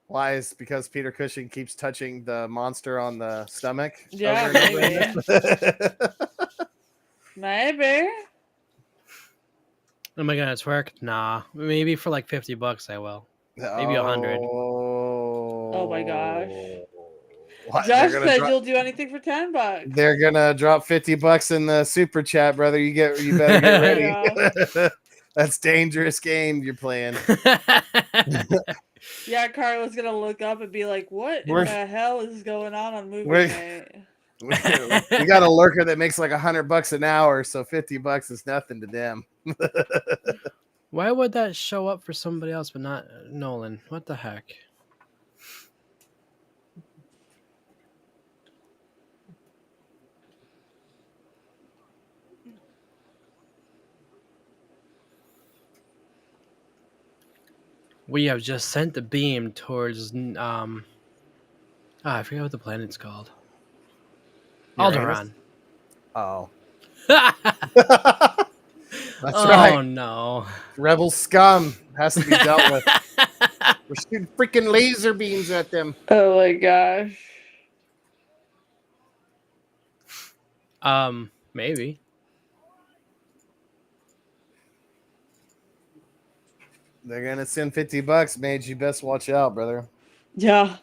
Why is because Peter Cushing keeps touching the monster on the stomach? Yeah, over and maybe. over? Maybe. Am I gonna twerk? Nah. Maybe for like $50 I will. Maybe 100. Oh my gosh. What? Josh said you'll do anything for $10. They're gonna drop $50 in the super chat, brother. You better get ready. Yeah. That's dangerous game you're playing. Yeah, Carla's gonna look up and be like, what in We're- the hell is going on movie we're- night? We got a lurker that makes like $100 an hour, so $50 is nothing to them. Why would that show up for somebody else but not Nolan? What the heck? We have just sent the beam towards I forget what the planet's called. Uranus? Alderaan. Oh. That's Oh right. no. Rebel scum has to be dealt with. We're shooting freaking laser beams at them. Oh my gosh. Maybe. They're gonna send $50, Mage. You best watch out, brother. Yeah.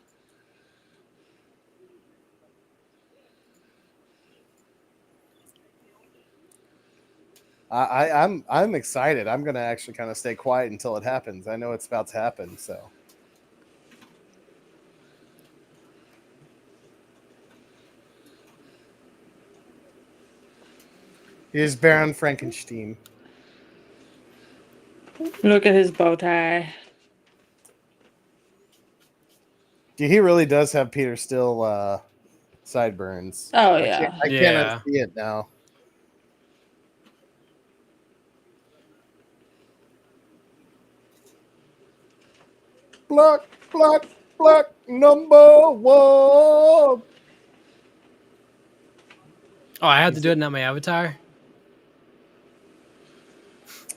I'm excited. I'm gonna actually kind of stay quiet until it happens. I know it's about to happen, so. Here's Baron Frankenstein. Look at his bow tie. Yeah, he really does have Peter Still sideburns. Oh, I yeah. can't Yeah. see it now. Black, black, black, number 1. Oh, I have to do it, not my avatar?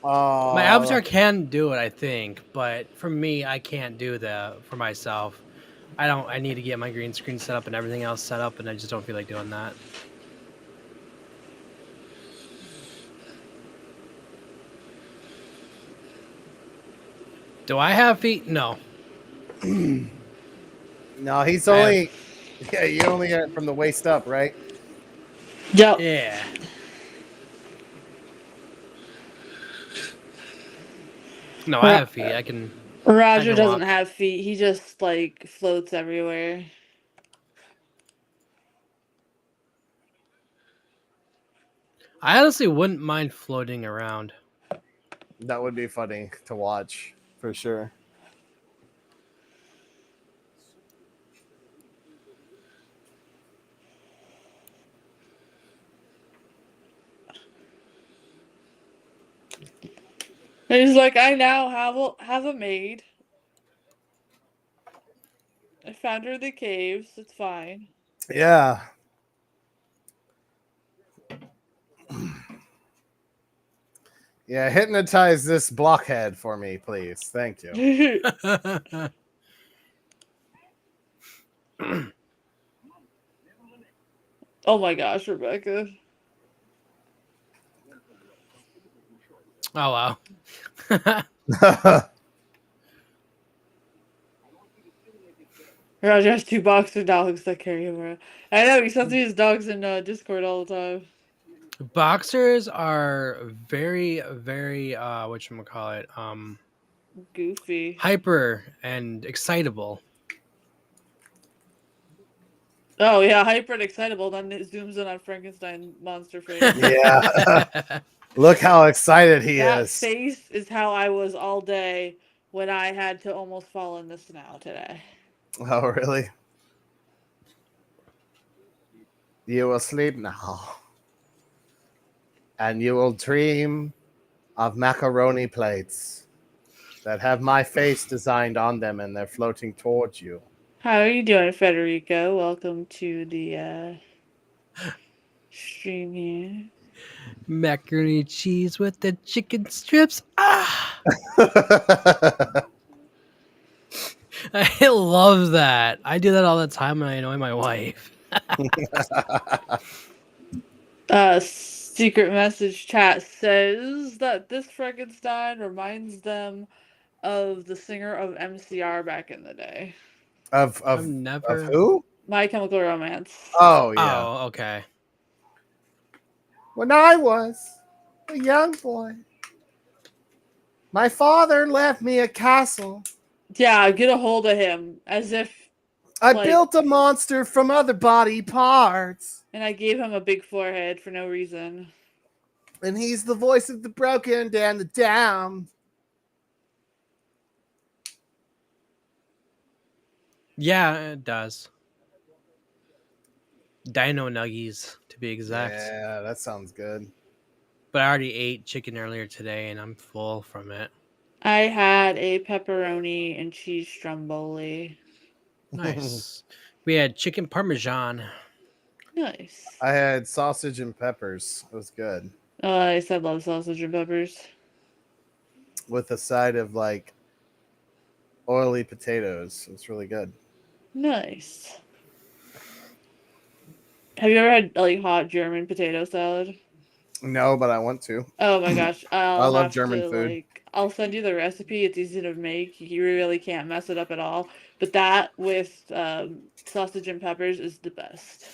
My avatar can do it, I think, but for me, I can't do that for myself. I need to get my green screen set up and everything else set up, and I just don't feel like doing that. Do I have feet? No. No, he's only. Yeah, you only got it from the waist up, right? Yep. Yeah. No, I have feet. I can Roger doesn't walk. have feet. He just, like, floats everywhere. I honestly wouldn't mind floating around. That would be funny to watch for sure. And he's like, I now have a maid. I found her in the caves. It's fine. Yeah. Yeah, hypnotize this blockhead for me, please. Thank you. Oh my gosh, Rebecca. Oh wow. Roger has 2 boxer dogs that carry him around. I know, he sends me his dogs in Discord all the time. Boxers are very, very whatchamacallit, Goofy. hyper and excitable. Oh yeah, hyper and excitable. Then it zooms in on Frankenstein monster face. Yeah. Look how excited he That is. face is how I was all day when I had to almost fall in the snow today. Oh, really? You will sleep now. And you will dream of macaroni plates that have my face designed on them and they're floating towards you. How are you doing, Federico? Welcome to the stream here. Macaroni cheese with the chicken strips. Ah, I love that. I do that all the time when I annoy my wife. Secret message chat says that this Frankenstein reminds them of the singer of MCR back in the day. of I've of of never. who? My Chemical Romance. Oh yeah. Oh, okay. When I was a young boy, my father left me a castle. Yeah, get a hold of him. As if, I like, built a monster from other body parts. and I gave him a big forehead for no reason. And he's the voice of the broken and the damned. Yeah, it does. Dino nuggies, to be exact. Yeah, that sounds good. But I already ate chicken earlier today, and I'm full from it. I had a pepperoni and cheese stromboli. Nice. We had chicken parmesan. Nice. I had sausage and peppers. It was good. I said love sausage and peppers. With a side of like oily potatoes. It was really good. Nice. Have you ever had like hot German potato salad? No, but I want to. Oh my gosh, I I'll love have German to food. I'll send you the recipe. It's easy to make. You really can't mess it up at all. But that with sausage and peppers is the best.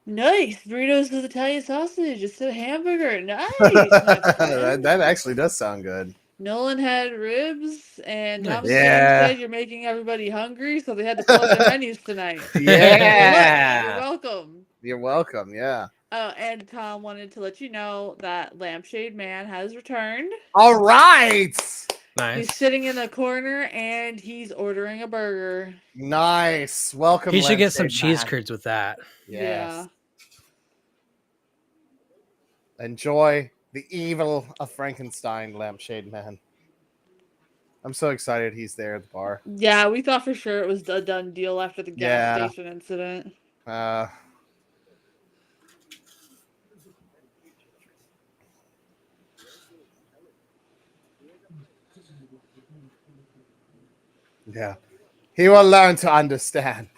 Nice burritos with Italian sausage. It's a hamburger. Nice, my friend. that actually does sound good. Nolan had ribs, and Nice. Thomas Jane Yeah. said you're making everybody hungry, so they had to fill up their menus tonight. Yeah. You're welcome. You're welcome. Yeah. Oh, and Tom wanted to let you know that Lampshade Man has returned. All right. Nice. He's sitting in the corner and he's ordering a burger. Nice. Welcome. He should get some Lampshade cheese Man. curds with that. Yes. Enjoy the evil of Frankenstein, Lampshade Man. I'm so excited he's there at the bar. Yeah, we thought for sure it was a done deal after the gas Yeah. station incident. Yeah. He will learn to understand.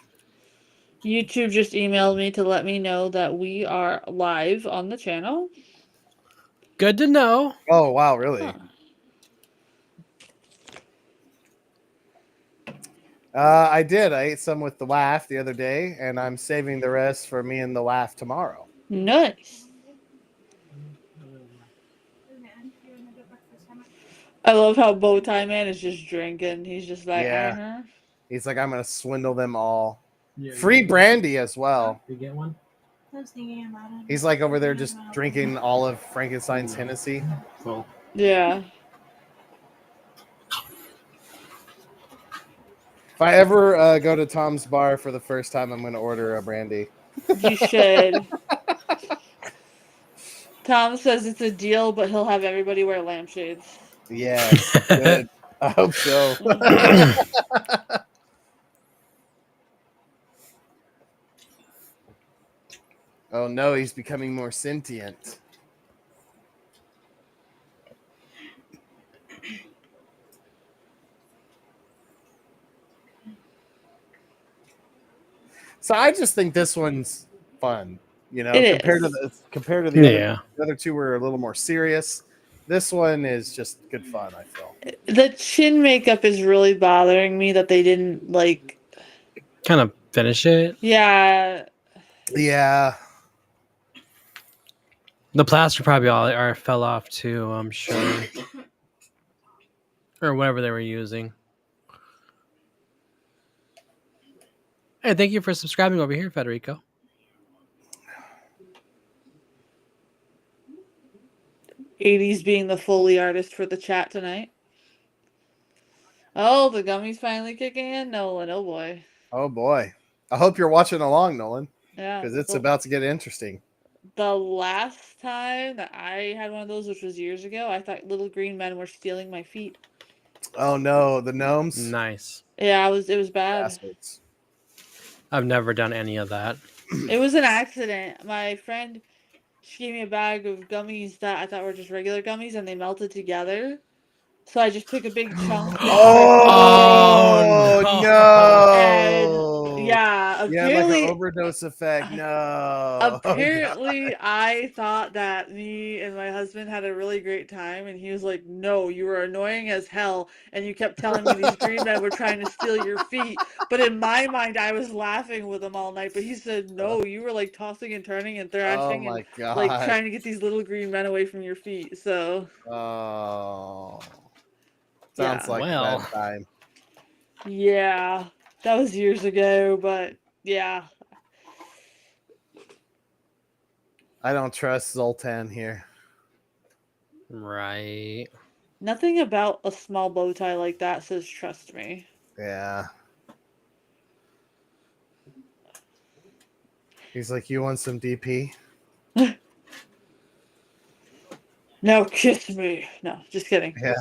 YouTube just emailed me to let me know that we are live on the channel. Good to know. Oh, wow, really? Huh. I did. I ate some with the WAF the other day, and I'm saving the rest for me and the WAF tomorrow. Nice. I love how Bowtie Man is just drinking. He's just like, Yeah. He's like, I'm going to swindle them all. Yeah, Free brandy as well. You get one? I was thinking about it. He's like over there just drinking all of Frankenstein's Hennessy. Well, Yeah. If I ever go to Tom's bar for the first time, I'm going to order a brandy. You should. Tom says it's a deal, but he'll have everybody wear lampshades. Yes. Good. I hope so. Oh no, he's becoming more sentient. So I just think this one's fun. You know, It compared to is. Yeah. the other two were a little more serious. This one is just good fun, I feel. The chin makeup is really bothering me that they didn't like. Kind of finish it. Yeah, Yeah. The plaster probably all fell off too, I'm sure. Or whatever they were using. Hey, thank you for subscribing over here, Federico. '80s being the Foley artist for the chat tonight. Oh, the gummies finally kicking in, Nolan. Oh boy. Oh boy. I hope you're watching along, Nolan, Yeah. because it's about to get interesting. The last time that I had one of those, which was years ago, I thought little green men were stealing my feet. Oh no, the gnomes, Nice. Yeah, it was bad. bastards. I've never done any of that. It was an accident. My friend, she gave me a bag of gummies that I thought were just regular gummies, and they melted together. So I just took a big chunk into my food. Oh no. And no! yeah, You had like an overdose effect. No. Oh god. apparently I thought that me and my husband had a really great time, and he was like, "No, you were annoying as hell, and you kept telling me these green men were trying to steal your feet." But in my mind, I was laughing with him all night. But he said, "No, you were like tossing and turning and Oh thrashing and my like god. trying to get these little green men away from your feet." So Oh. Sounds yeah, like a bad Well, time. yeah, that was years ago, but yeah. I don't trust Zoltan here. right. Nothing about a small bow tie like that says trust me. Yeah. He's like, you want some DP? No, kiss me. No, just kidding. Yeah.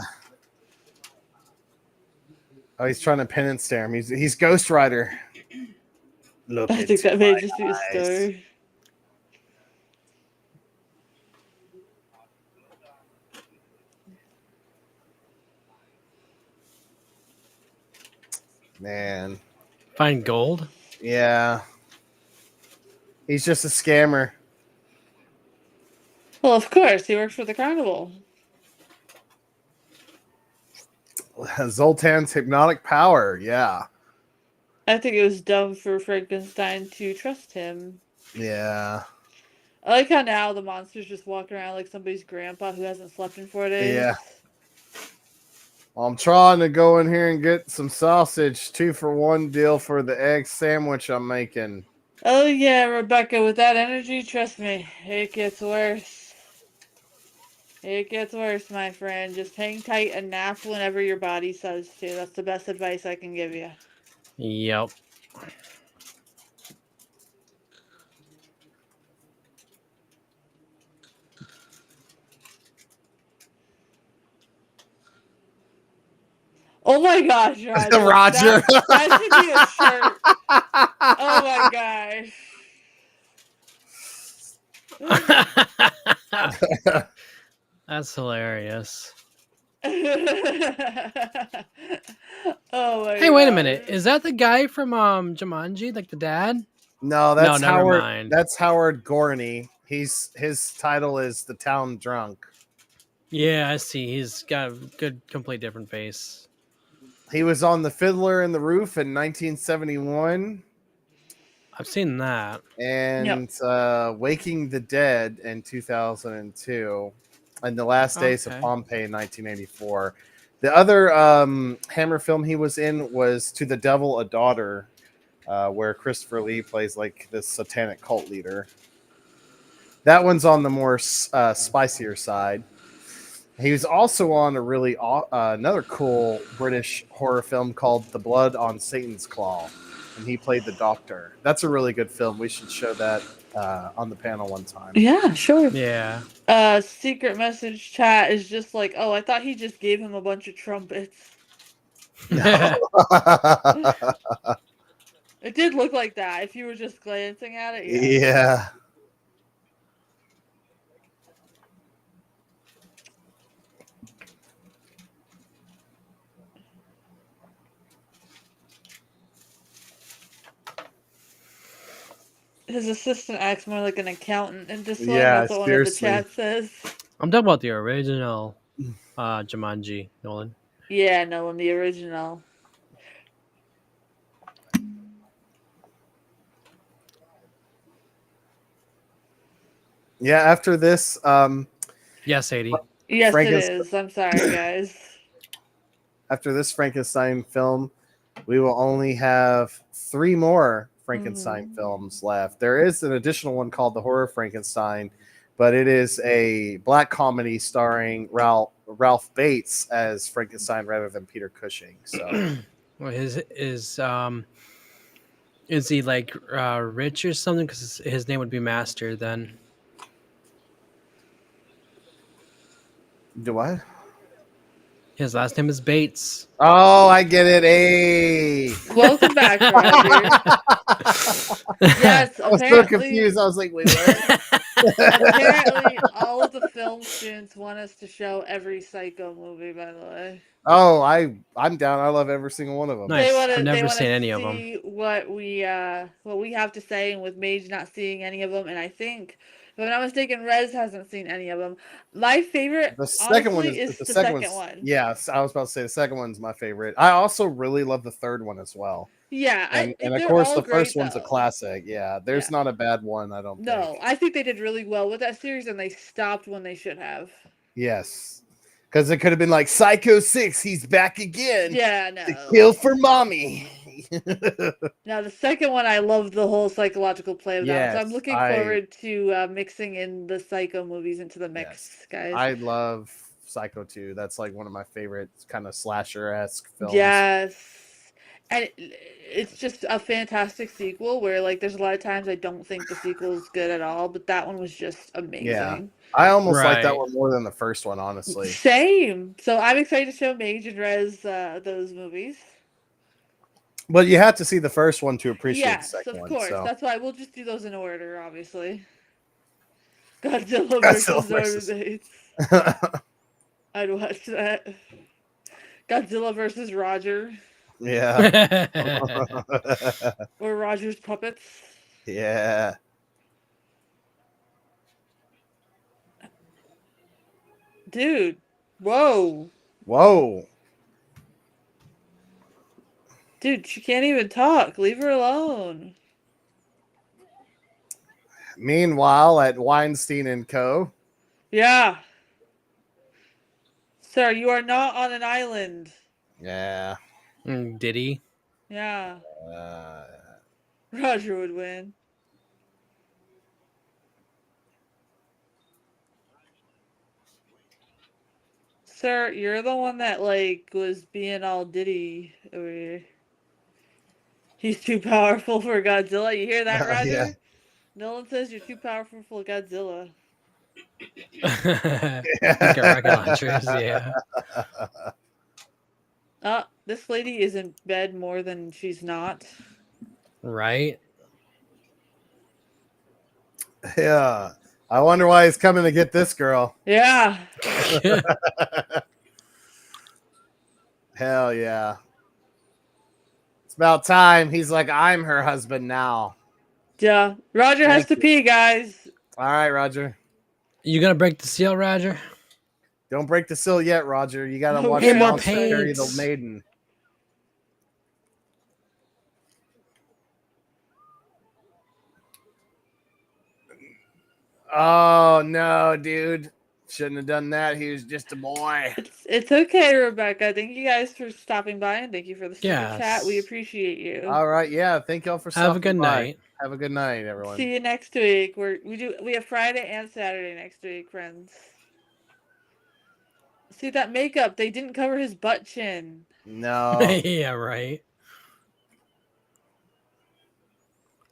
Oh, he's trying to penance stare him. He's Ghost Rider. Look I think into that may my just be a eyes. story. Man. Find gold? Yeah. He's just a scammer. Well, of course, he works for the carnival. Zoltan's hypnotic power. Yeah. I think it was dumb for Frankenstein to trust him. Yeah. I like how now the monster's just walking around like somebody's grandpa who hasn't slept in 4 days. Yeah. Well, I'm trying to go in here and get some sausage. 2-for-1 deal for the egg sandwich I'm making. Oh yeah, Rebecca, with that energy, trust me, it gets worse. It gets worse, my friend. Just hang tight and nap whenever your body says to. That's the best advice I can give you. Yep. Oh my gosh, Roger. Roger. That should be a shirt. Oh my gosh. That's hilarious. Oh my Hey, wait a minute. gosh. Is that the guy from Jumanji, like the dad? No, No, that's never Howard. mind. That's Howard Gorney. His title is the town drunk. Yeah, I see. He's got a good, complete different face. He was on The Fiddler in the Roof in 1971 I've seen that. Yep. and Waking the Dead in 2002 and The Last Days of Okay. Pompeii in 1984. The other Hammer film he was in was To the Devil a Daughter, where Christopher Lee plays like this satanic cult leader. That one's on the more spicier side. He was also on a really another cool British horror film called The Blood on Satan's Claw, and he played the Doctor. That's a really good film. We should show that on the panel one time. Yeah, sure. Yeah. Secret message chat is just like, oh, I thought he just gave him a bunch of trumpets. It did look like that. If you were just glancing at it, yeah. Yeah. his assistant acts more like an accountant in this one. Yeah, That's what one of the seriously. chat says. I'm talking about the original Jumanji, Nolan. Yeah, no, in the original. Yeah, after this, Yes, Sadie. Yes, it Frankenstein. is. I'm sorry, guys. After this Frankenstein film, we will only have 3 more Frankenstein films left. There is an additional one called The Horror Frankenstein, but it is a black comedy starring Ralph Bates as Frankenstein rather than Peter Cushing. So Well, is he like rich or something? Because his name would be Master then. do I? His last name is Bates. Oh, I get it. Hey. Welcome back, Roger. Yes, I was so confused. I was like, wait, what? apparently, all of the film students want us to show every Psycho movie. By the way, Oh, I'm down. I love every single one of them. Nice. they want to. I've They never want seen to any of them. see what we have to say. And with Mage not seeing any of them, and I think, if I'm not mistaken, Rez hasn't seen any of them. My favorite, The second one honestly, is is the the second second one's one. yes. I was about to say the second one's my favorite. I also really love the third one as well. Yeah, And of they're course all the great, first one's a though. classic. Yeah, there's Yeah. not a bad one, I don't No, think. I think they did really well with that series, and they stopped when they should have. Yes. Because it could have been like Psycho 6, he's back again. Yeah, To no. kill for mommy. Now the second one, I love the whole psychological play of that one, so I'm Yes, looking forward to mixing in the Psycho movies into the mix, yes. guys. I love Psycho 2. That's like one of my favorite kind of slasher-esque films. Yes, and it's just a fantastic sequel. Where like, there's a lot of times I don't think the sequel's good at all, but that one was just amazing. I almost like that Right. one more than the first one, honestly. Same. So I'm excited to show Mage and Rez those movies. But you have to see the first one to appreciate Yes, the second of one. course. So That's why we'll just do those in order, obviously. Godzilla Godzilla versus Norman versus- Bates. I'd watch that. Godzilla versus Roger. yeah. Or Roger's puppets. Yeah. Dude. Whoa. Whoa. Dude, she can't even talk. Leave her alone. Meanwhile, at Weinstein and Co. Yeah. Sir, you are not on an island. Yeah. Did he? Yeah. Uh, Roger would win. Sir, you're the one that, like, was being all Diddy over here. He's too powerful for Godzilla. You hear that, Roger? Yeah. Nolan says you're too powerful for Godzilla. Got rocket launchers, yeah. This lady is in bed more than she's not. Right? Yeah. I wonder why he's coming to get this girl. Yeah. Hell yeah. It's about time. He's like, I'm her husband now. Yeah. Roger has Thank to you. pee, guys. All right, Roger. You gonna break the seal, Roger? Don't break the seal yet, Roger. You gotta Okay. watch Hey, the more monster carry the paints. maiden. Oh no, dude. Shouldn't have done that. He was just a boy. It's okay, Rebecca. Thank you guys for stopping by, and thank you for the super Yes. chat. We appreciate you. All right, yeah. Thank y'all for Have a stopping good by. night. Have a good night, everyone. See you next week. We have Friday and Saturday next week, friends. See that makeup? They didn't cover his butt chin. No. Yeah, right.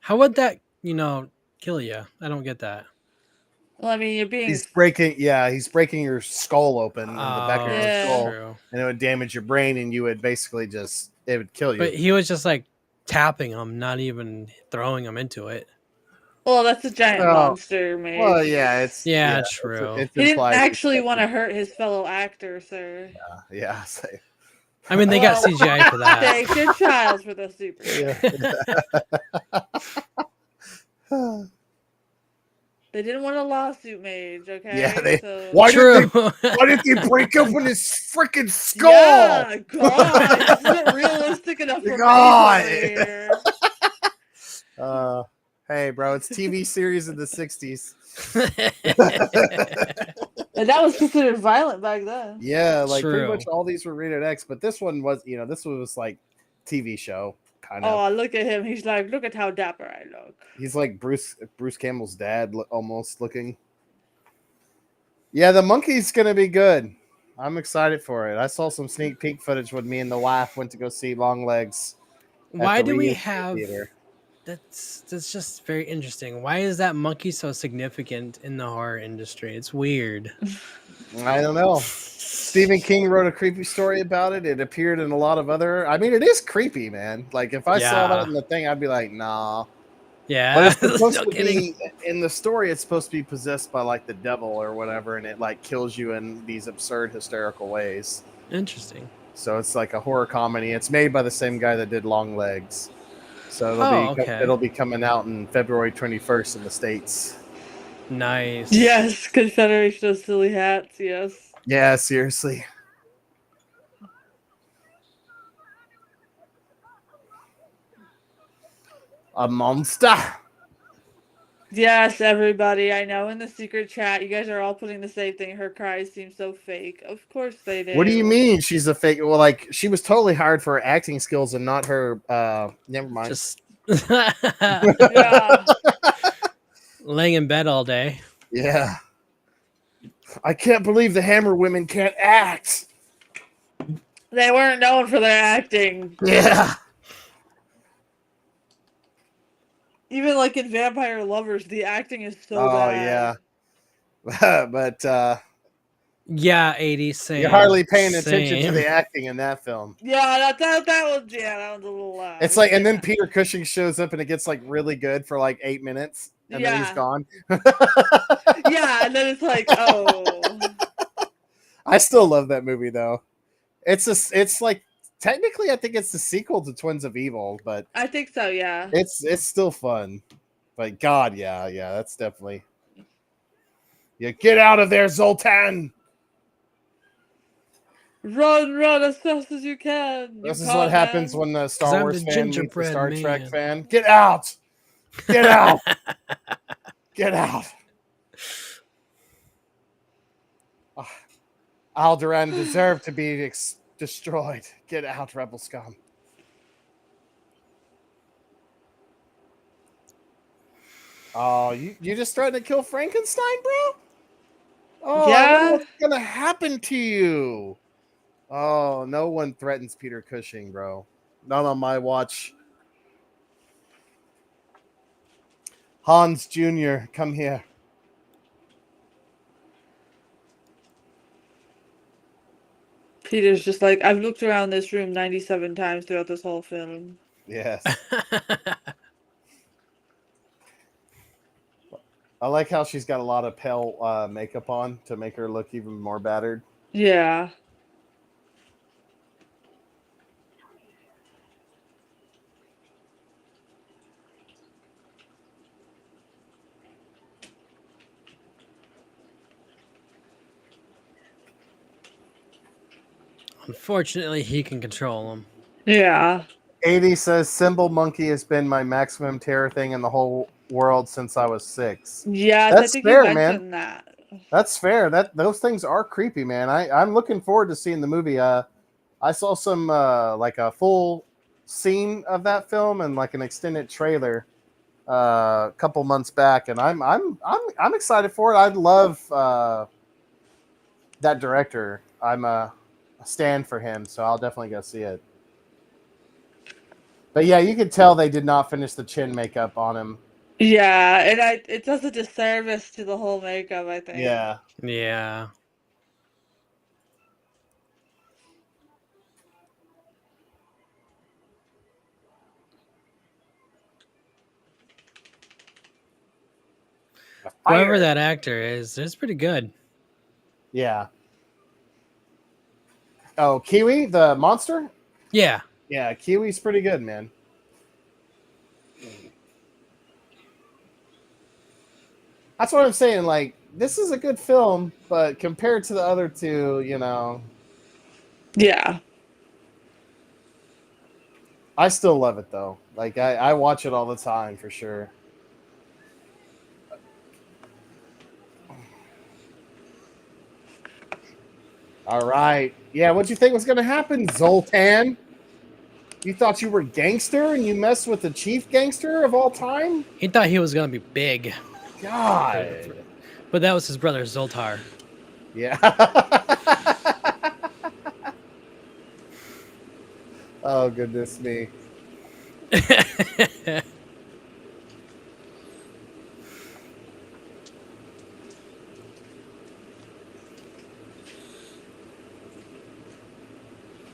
How would that, kill you? I don't get that. Well, I mean, you're being. He's breaking your skull open in the back of your Yeah. skull. True. And it would damage your brain and you would basically it would kill you. But he was just like tapping him, not even throwing him into it. Well, that's a giant Oh, monster, man. Well, yeah, it's Yeah, true. It's He didn't implied actually it's- want to hurt his fellow actor, sir. Yeah, say. I mean, they got Well, CGI for that. Thanks your child for the super. Yeah. They didn't want a lawsuit, Mage. Yeah, Okay, so why True. did they break open his freaking skull? yeah, God, this isn't realistic enough for Mage God. over here. Hey, bro, it's TV series in the 60s. And that was considered violent back then. Yeah, like pretty True. much all these were rated X, but this one was, this one was like TV show kind of. Oh, look at him. He's like, look at how dapper I look. He's like Bruce Campbell's dad, almost looking. Yeah, the monkey's gonna be good. I'm excited for it. I saw some sneak peek footage when me and the wife went to go see Longlegs. Why do we reissue have theater. that's just very interesting. Why is that monkey so significant in the horror industry? It's weird. I don't know. Stephen King wrote a creepy story about it. It appeared in a lot of other. I mean, it is creepy, man. Like if I saw that in the thing, I'd be like, nah. Yeah. But it's supposed No to kidding. be in the story. It's supposed to be possessed by like the devil or whatever, and it like kills you in these absurd, hysterical ways. Interesting. So it's like a horror comedy. It's made by the same guy that did Long Legs. So Okay. it'll be coming out in February 21st in the States. Nice. Yes, Confederation of Silly Hats. Yes. Yeah, seriously. A monster. Yes, everybody. I know in the secret chat, you guys are all putting the same thing. Her cries seem so fake. Of course they do. What do you mean she's a fake? Well, like she was totally hired for her acting skills and not her. Never mind. Just Yeah. laying in bed all day. Yeah. I can't believe the Hammer women can't act. They weren't known for their acting. Yeah. Even like in Vampire Lovers, the acting is so Oh bad. yeah. But Yeah, 80 same. you're hardly paying attention to Same. the acting in that film. Yeah, that was a little. It's like, and then Peter Cushing shows up and it gets like really good for like 8 minutes, and then he's Yeah. gone. Yeah, and then it's like, oh. I still love that movie though. It's like technically I think it's the sequel to Twins of Evil, but I think so. Yeah. it's still fun. But God, yeah, that's definitely. Yeah, get out of there, Zoltan. Run as fast as you can. This you is what happens man. when the 'Cause Star I'm Wars the fan meets the gingerbread Star Trek man. fan. Get out! Get out! Get out! Alderaan deserved to be destroyed. Get out, rebel scum. Oh, you just tried to kill Frankenstein, bro? Oh, I wonder Yeah. what's gonna happen to you. Oh, no one threatens Peter Cushing, bro. Not on my watch. Hans Jr., come here. Peter's just like, I've looked around this room 97 times throughout this whole film. Yes. I like how she's got a lot of pale makeup on to make her look even more battered. Yeah. Unfortunately, he can control them. Yeah. 80 says Symbol Monkey has been my maximum terror thing in the whole world since I was 6. Yes, That's I think fair, you man. mentioned that. That's fair. Those things are creepy, man. I'm looking forward to seeing the movie. I saw some like a full scene of that film and like an extended trailer a couple months back, and I'm excited for it. I love that director. I'm a stand for him, so I'll definitely go see it. But yeah, you could tell they did not finish the chin makeup on him. Yeah, and it does a disservice to the whole makeup, I think. Yeah. Yeah. Whoever that actor is, it's pretty good. Yeah. Oh, Kiwi, the monster? Yeah. Yeah, Kiwi's pretty good, man. That's what I'm saying. Like, this is a good film, but compared to the other two, Yeah. I still love it though. Like, I watch it all the time for sure. All right. Yeah, what'd you think was gonna happen, Zoltan? You thought you were gangster and you messed with the chief gangster of all time? He thought he was gonna be big, God. but that was his brother Zoltar. Yeah. Oh, goodness me.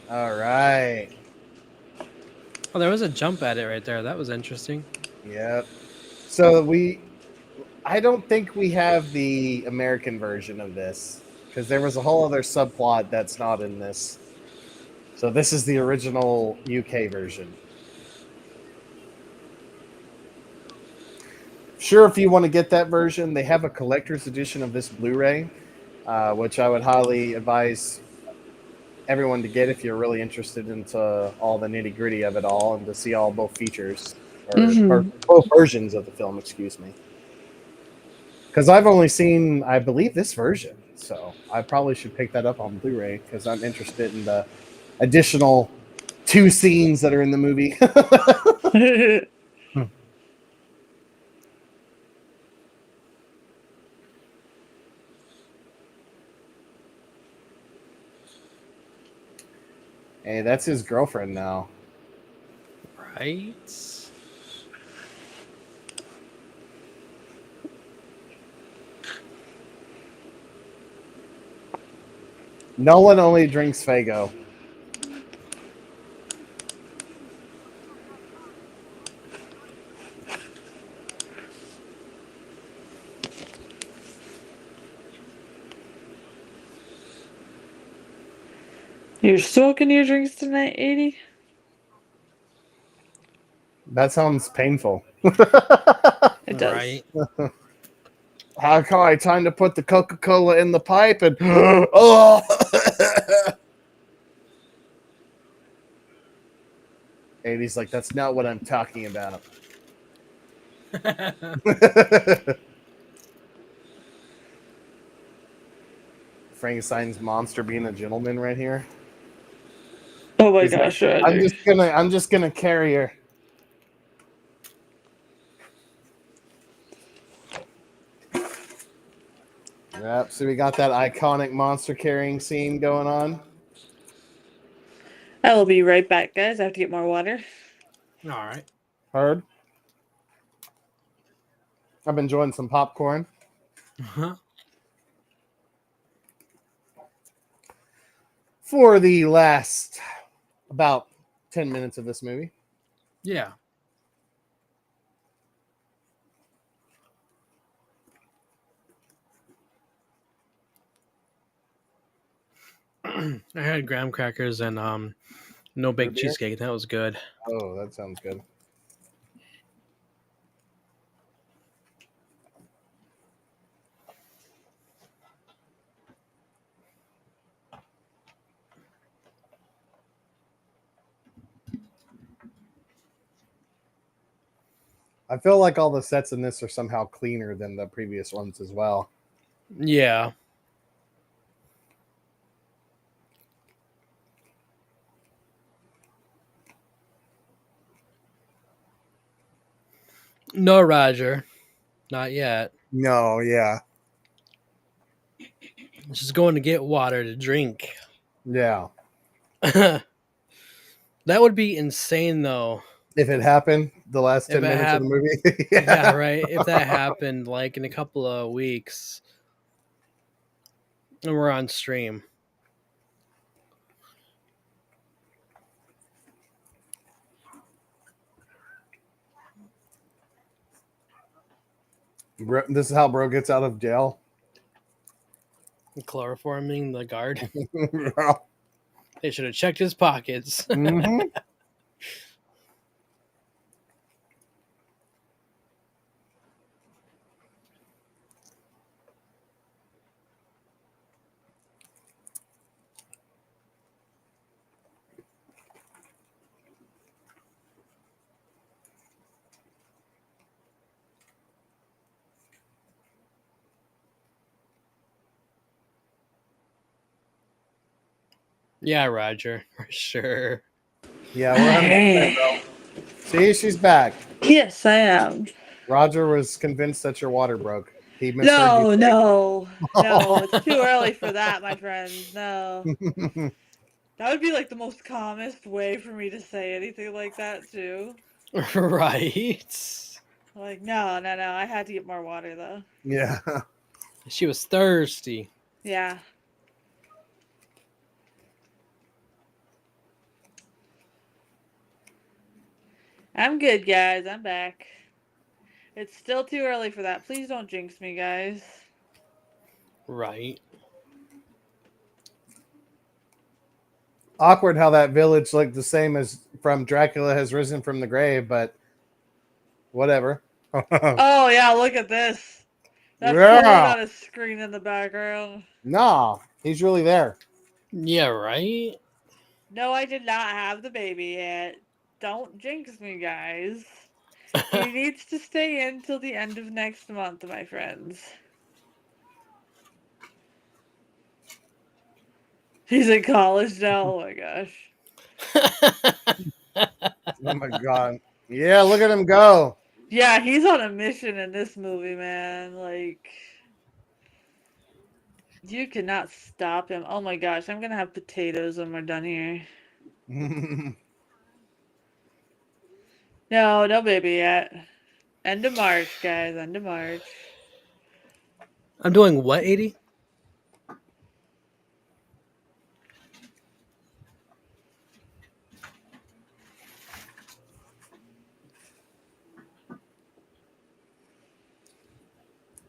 All right. Oh, there was a jump at it right there. That was interesting. Yep. So I don't think we have the American version of this because there was a whole other subplot that's not in this. So this is the original UK version. Sure, if you want to get that version, they have a collector's edition of this Blu-ray, which I would highly advise everyone to get if you're really interested into all the nitty-gritty of it all and to see all both features or both versions of the film, excuse me. Because I've only seen, I believe, this version, so I probably should pick that up on Blu-ray because I'm interested in the additional 2 scenes that are in the movie. Hey, that's his girlfriend now. Right? Nolan only drinks Faygo. You're soaking your drinks tonight, 80? That sounds painful. It does. Right. How come I time to put the Coca-Cola in the pipe and oh and he's like, that's not what I'm talking about. Frankenstein's monster being a gentleman right here. Oh my He's like, gosh, Roger. I'm just gonna carry her. Yep, so we got that iconic monster carrying scene going on. I will be right back, guys. I have to get more water. All right. Heard. I've been enjoying some popcorn. Uh-huh. For the last about 10 minutes of this movie. Yeah. I had graham crackers and no baked beer? cheesecake. That was good. Oh, that sounds good. I feel like all the sets in this are somehow cleaner than the previous ones as well. Yeah. No, Roger. Not yet. No, yeah. Just going to get water to drink. Yeah. That would be insane, though. If it happened the last 10 minutes of the movie. Yeah, right. If that happened like in a couple of weeks and we're on stream. This is how bro gets out of jail. Chloroforming the guard. Mm-hmm. They should have checked his pockets. Yeah, Roger, for sure. Yeah, we're 100%, bro. See, she's back. Yes, I am. Roger was convinced that your water broke. He misheard you. No, no, no. It's too early for that, my friends. No. That would be like the most calmest way for me to say anything like that, too. Right. Like, no, no, no. I had to get more water, though. Yeah. She was thirsty. Yeah. I'm good, guys. I'm back. It's still too early for that. Please don't jinx me, guys. Right. Awkward how that village looked the same as from Dracula Has Risen from the Grave, but whatever. Oh, yeah, look at this. That's totally Yeah. not a screen in the background. Nah, he's really there. Yeah, right. No, I did not have the baby yet. Don't jinx me, guys. He needs to stay in till the end of next month, my friends. He's in college now. Oh my gosh. Oh my god. Yeah, look at him go. Yeah, he's on a mission in this movie, man. Like, you cannot stop him. Oh my gosh, I'm gonna have potatoes when we're done here. No, no baby yet. End of March, guys. End of March. I'm doing what, 80?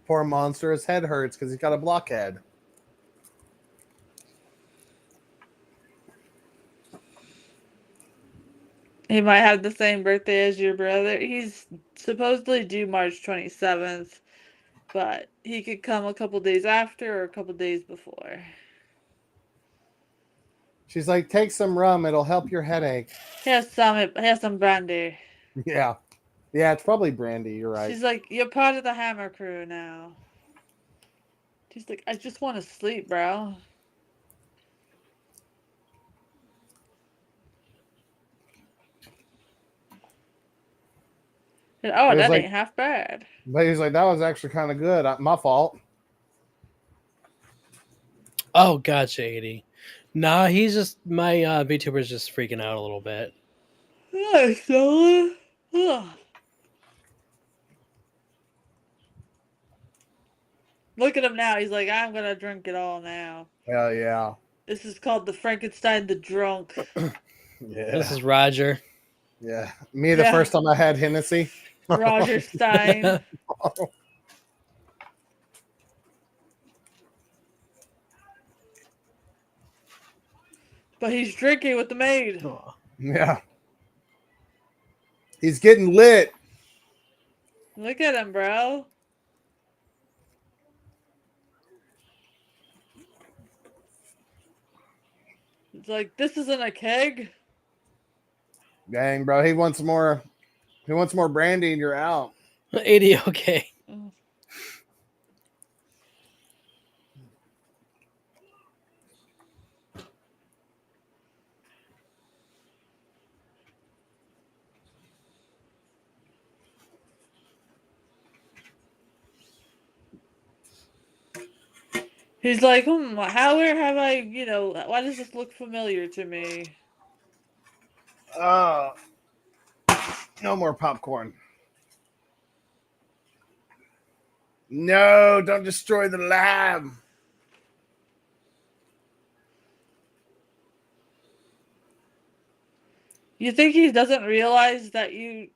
Poor monster, his head hurts because he's got a blockhead. He might have the same birthday as your brother. He's supposedly due March 27th, but he could come a couple days after or a couple days before. She's like, take some rum, it'll help your headache. He has some brandy. Yeah. Yeah, it's probably brandy, you're right. She's like, you're part of the Hammer crew now. She's like, I just want to sleep, bro. And, oh, It was that like, ain't half bad. but he's like, that was actually kind of good. My fault. Oh, gotcha, 80. Nah, he's just my VTuber's just freaking out a little bit. Nice, fella. Ugh. Look at him now. He's like, I'm gonna drink it all now. Hell yeah. This is called the Frankenstein the Drunk. Yeah. This is Roger. Yeah. Me, the Yeah. first time I had Hennessy. Roger Stein. But he's drinking with the maid. Oh. Yeah. He's getting lit. Look at him, bro. It's like, this isn't a keg. Dang, bro. He wants more brandy and you're out. 80, okay. He's like, how where have I, why does this look familiar to me? Oh. No more popcorn. No, don't destroy the lab. You think he doesn't realize that you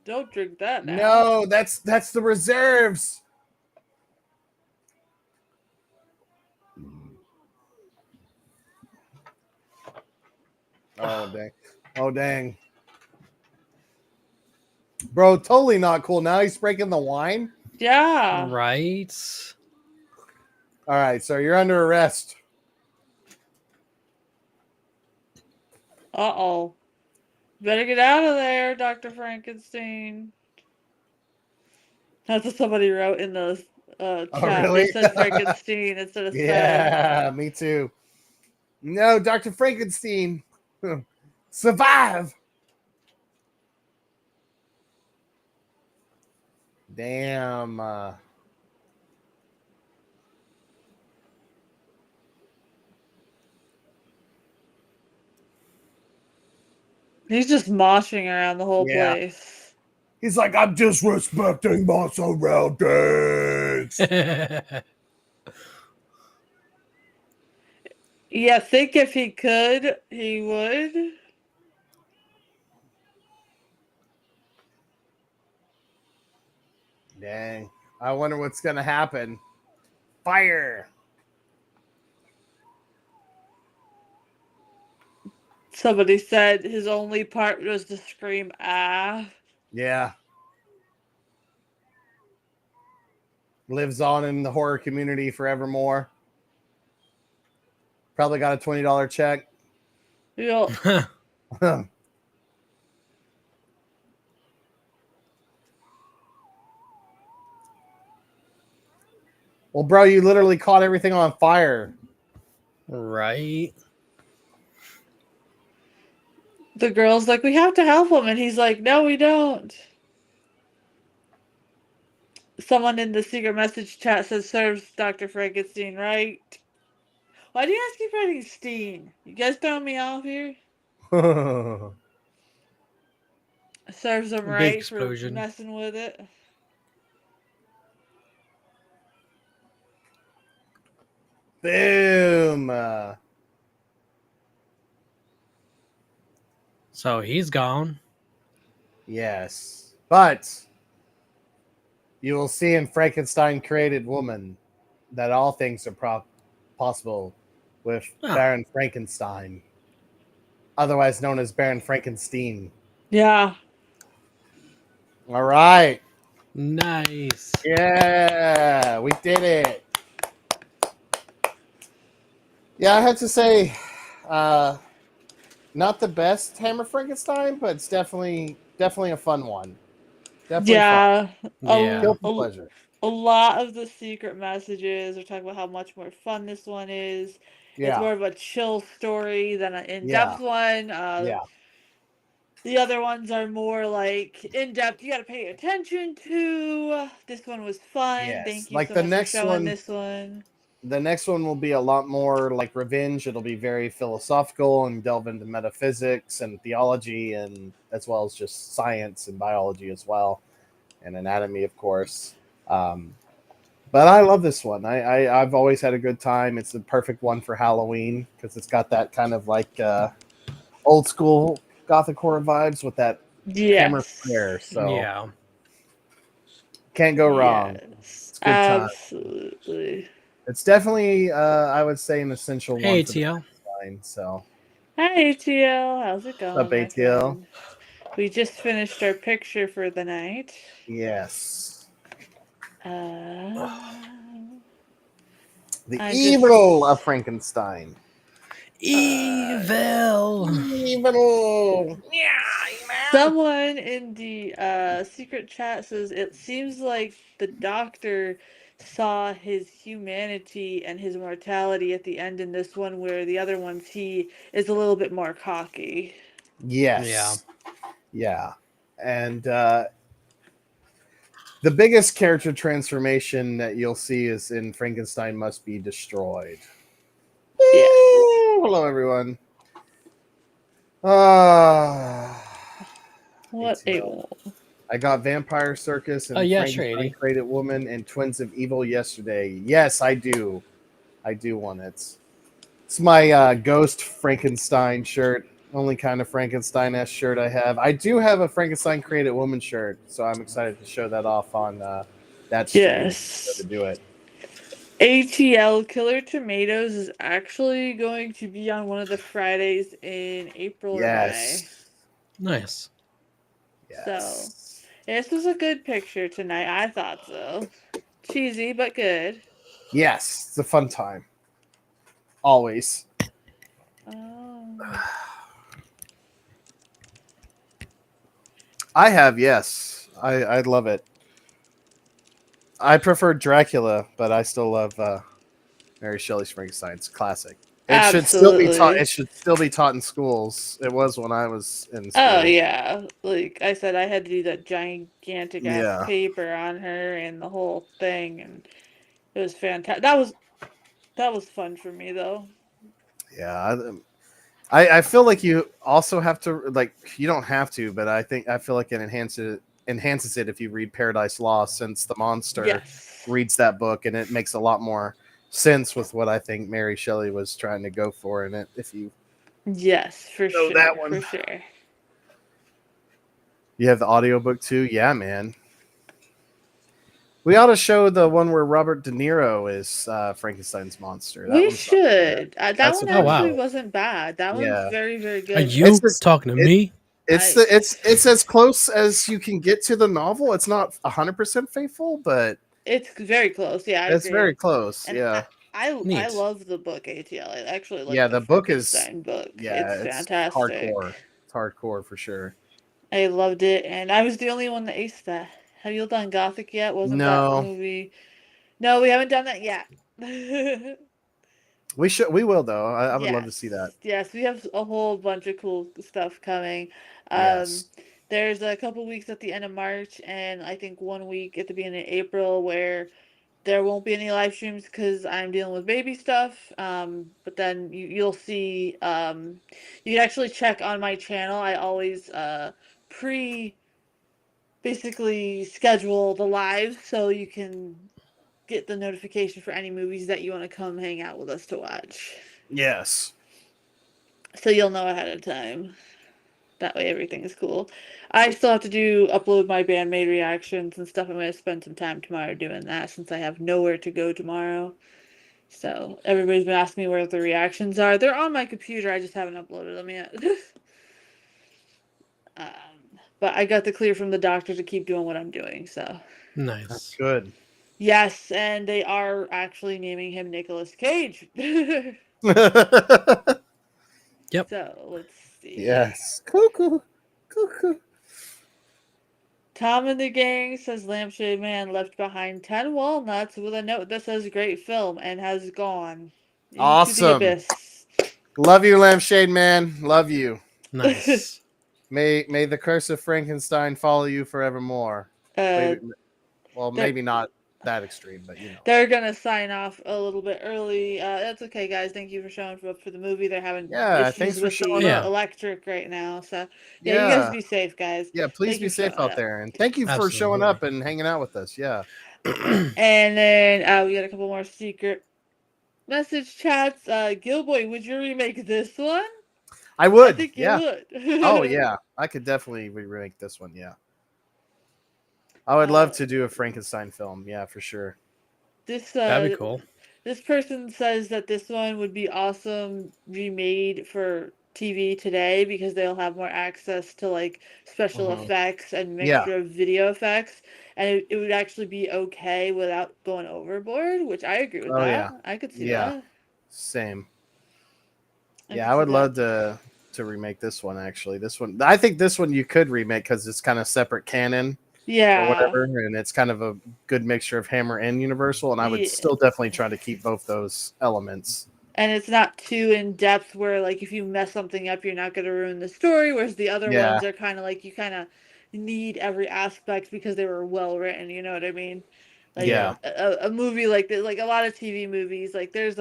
don't drink that now? No, that's the reserves. Oh dang. Oh dang. Bro, totally not cool. Now he's breaking the wine. Yeah. Right. All right, so you're under arrest. Uh-oh. Better get out of there, Dr. Frankenstein. That's what somebody wrote in the chat. Really? They said Frankenstein instead of Sven. Yeah, me too. No, Dr. Frankenstein. Survive. Damn. He's just moshing around the whole Yeah. place. He's like, I'm disrespecting my surroundings. Yeah, think if he could, he would. Dang. I wonder what's going to happen. Fire. Somebody said his only part was to scream, ah. Yeah. Lives on in the horror community forevermore. Probably got a $20 check. You know, Well, bro, you literally caught everything on fire. Right. the girl's like, we have to help him. And he's like, no, we don't. Someone in the secret message chat says serves Dr. Frankenstein, right? Why do you guys keep writing Steen? You guys throwing me off here? Serves him Big right for explosion. messing with it. Boom. So he's gone. Yes. But you will see in Frankenstein created woman that all things are possible with Oh. Baron Frankenstein, otherwise known as Baron Frankenstein. Yeah. All right. Nice. Yeah, we did it. Yeah, I have to say, not the best Hammer Frankenstein, but it's definitely a fun one. Definitely fun. Yeah. Yeah. Guilty pleasure. A lot of the secret messages are talking about how much more fun this one is. It's Yeah. more of a chill story than an in-depth Yeah. one. Yeah. The other ones are more like in-depth. You got to pay attention to. This one was fun. Yes. Thank you Like so the much for next showing one. this one. The next one will be a lot more like Revenge. It'll be very philosophical and delve into metaphysics and theology, and as well as just science and biology as well, and anatomy, of course. But I love this one. I've always had a good time. It's the perfect one for Halloween because it's got that kind of like old school gothic horror vibes with that hammer Yes. flare. So Yeah. can't go wrong. Yes. It's a good time. Absolutely. It's definitely, I would say, an essential Hey, one for the ATL. line. So, Hi, ATL. How's it what's up, going, my ATL? friend? We just finished our picture for the night. Yes. Uh, The I'm evil just- of Frankenstein. Evil. Evil. Someone in the secret chat says it seems like the doctor saw his humanity and his mortality at the end in this one, where the other ones he is a little bit more cocky. Yes. Yeah. And the biggest character transformation that you'll see is in Frankenstein Must Be Destroyed. Yeah. Hello, everyone. What I got Vampire Circus and yeah, sure, Frankenstein 80. Created Woman and Twins of Evil yesterday. Yes, I do. I do want it. It's my Ghost Frankenstein shirt. Only kind of Frankenstein-esque shirt I have. I do have a Frankenstein Created Woman shirt, so I'm excited to show that off on that stream. Yes. To do it. ATL Killer Tomatoes is actually going to be on one of the Fridays in April or May. Nice. Yes. So, this was a good picture tonight. I thought so. Cheesy, but good. Yes, it's a fun time. Always. I have, yes. I love it. I prefer Dracula, but I still love Mary Shelley's Frankenstein. It's classic. It should still be taught. Absolutely. It should still be taught in schools. It was when I was in Oh school. yeah, like I said, I had to do that gigantic ass Yeah, paper on her and the whole thing, and it was fantastic. That was fun for me though. yeah. I feel like you also have to like you don't have to, but I feel like it enhances it if you read Paradise Lost, since the monster Yes, reads that book, and it makes a lot more sense with what I think Mary Shelley was trying to go for in it. If you yes, for know sure, that for one, sure. you have the audiobook too. Yeah, man. We ought to show the one where Robert De Niro is Frankenstein's monster. That We one's not too bad. should. That That's a one Oh pretty actually wow. good. wasn't bad. That one's Yeah, very, very Are good. you just talking to it. me? I It's as close as you can get to the novel. It's not 100% faithful, but It's very close. Yeah, I it's agree. very close. And Yeah, I Neat. love the book ATL. I actually like yeah. the The book is Frankenstein book. yeah, It's it's hardcore. fantastic. It's hardcore for sure. I loved it, and I was the only one that aced that. Have you done Gothic yet? Wasn't that the No, movie? No, we haven't done that yet. we should. We will though. I would love to see that. Yes, yes, we have a whole bunch of cool stuff coming. Um, Yes. there's a couple weeks at the end of March, and I think 1 week at the beginning of April where there won't be any live streams because I'm dealing with baby stuff. But then you'll see. You can actually check on my channel. I always pre basically schedule the live so you can get the notification for any movies that you want to come hang out with us to watch. Yes. So you'll know ahead of time. That way everything is cool. I still have to upload my bandmade reactions and stuff. I'm going to spend some time tomorrow doing that since I have nowhere to go tomorrow. So everybody's been asking me where the reactions are. They're on my computer. I just haven't uploaded them yet. But I got the clear from the doctor to keep doing what I'm doing. So That's Nice. good. yes, and they are actually naming him Nicolas Cage. Yep. So let's see. Yes. Cuckoo. Cuckoo. Tom and the gang says Lampshade Man left behind 10 walnuts with a note that says great film and has gone into the Awesome. abyss. Love you, Lampshade Man. Love you. Nice. May the curse of Frankenstein follow you forevermore. uh, Maybe, well, they're, maybe not that extreme, but you know. they're gonna sign off a little bit early. That's okay, guys. Thank you for showing up for the movie. They're having Yeah, issues thanks for with showing the up. Yeah. electric right now. So, yeah, you guys Yeah, be safe, guys. yeah. Please Thank be you for safe showing out up. there, and thank you for showing Absolutely. up and hanging out with us. Yeah, And then we got a couple more secret message chats. Gilboy, would you remake this one? I I would. think you Yeah. Oh would. yeah, I could definitely remake this one. Yeah, I would love to do a Frankenstein film. Yeah, for sure. This That'd be cool. this person says that this one would be awesome remade for TV today because they'll have more access to like special Hmm. effects and Yeah. mixture of video effects, and it would actually be okay without going overboard, which I agree with Oh yeah. that. I could see Yeah. that. Same. I Yeah, could I see would that. love to remake this one. Actually, this one. I think this one you could remake because it's kind of separate canon or Yeah. whatever, and it's kind of a good mixture of Hammer and Universal. And I would Yeah. still definitely try to keep both those elements. And it's not too in depth where like if you mess something up you're not going to ruin the story, whereas the other Yeah. ones are kind of like you kind of need every aspect because they were well written, you know what I mean? Like Yeah. Yeah. a movie like this, like a lot of TV movies, like there's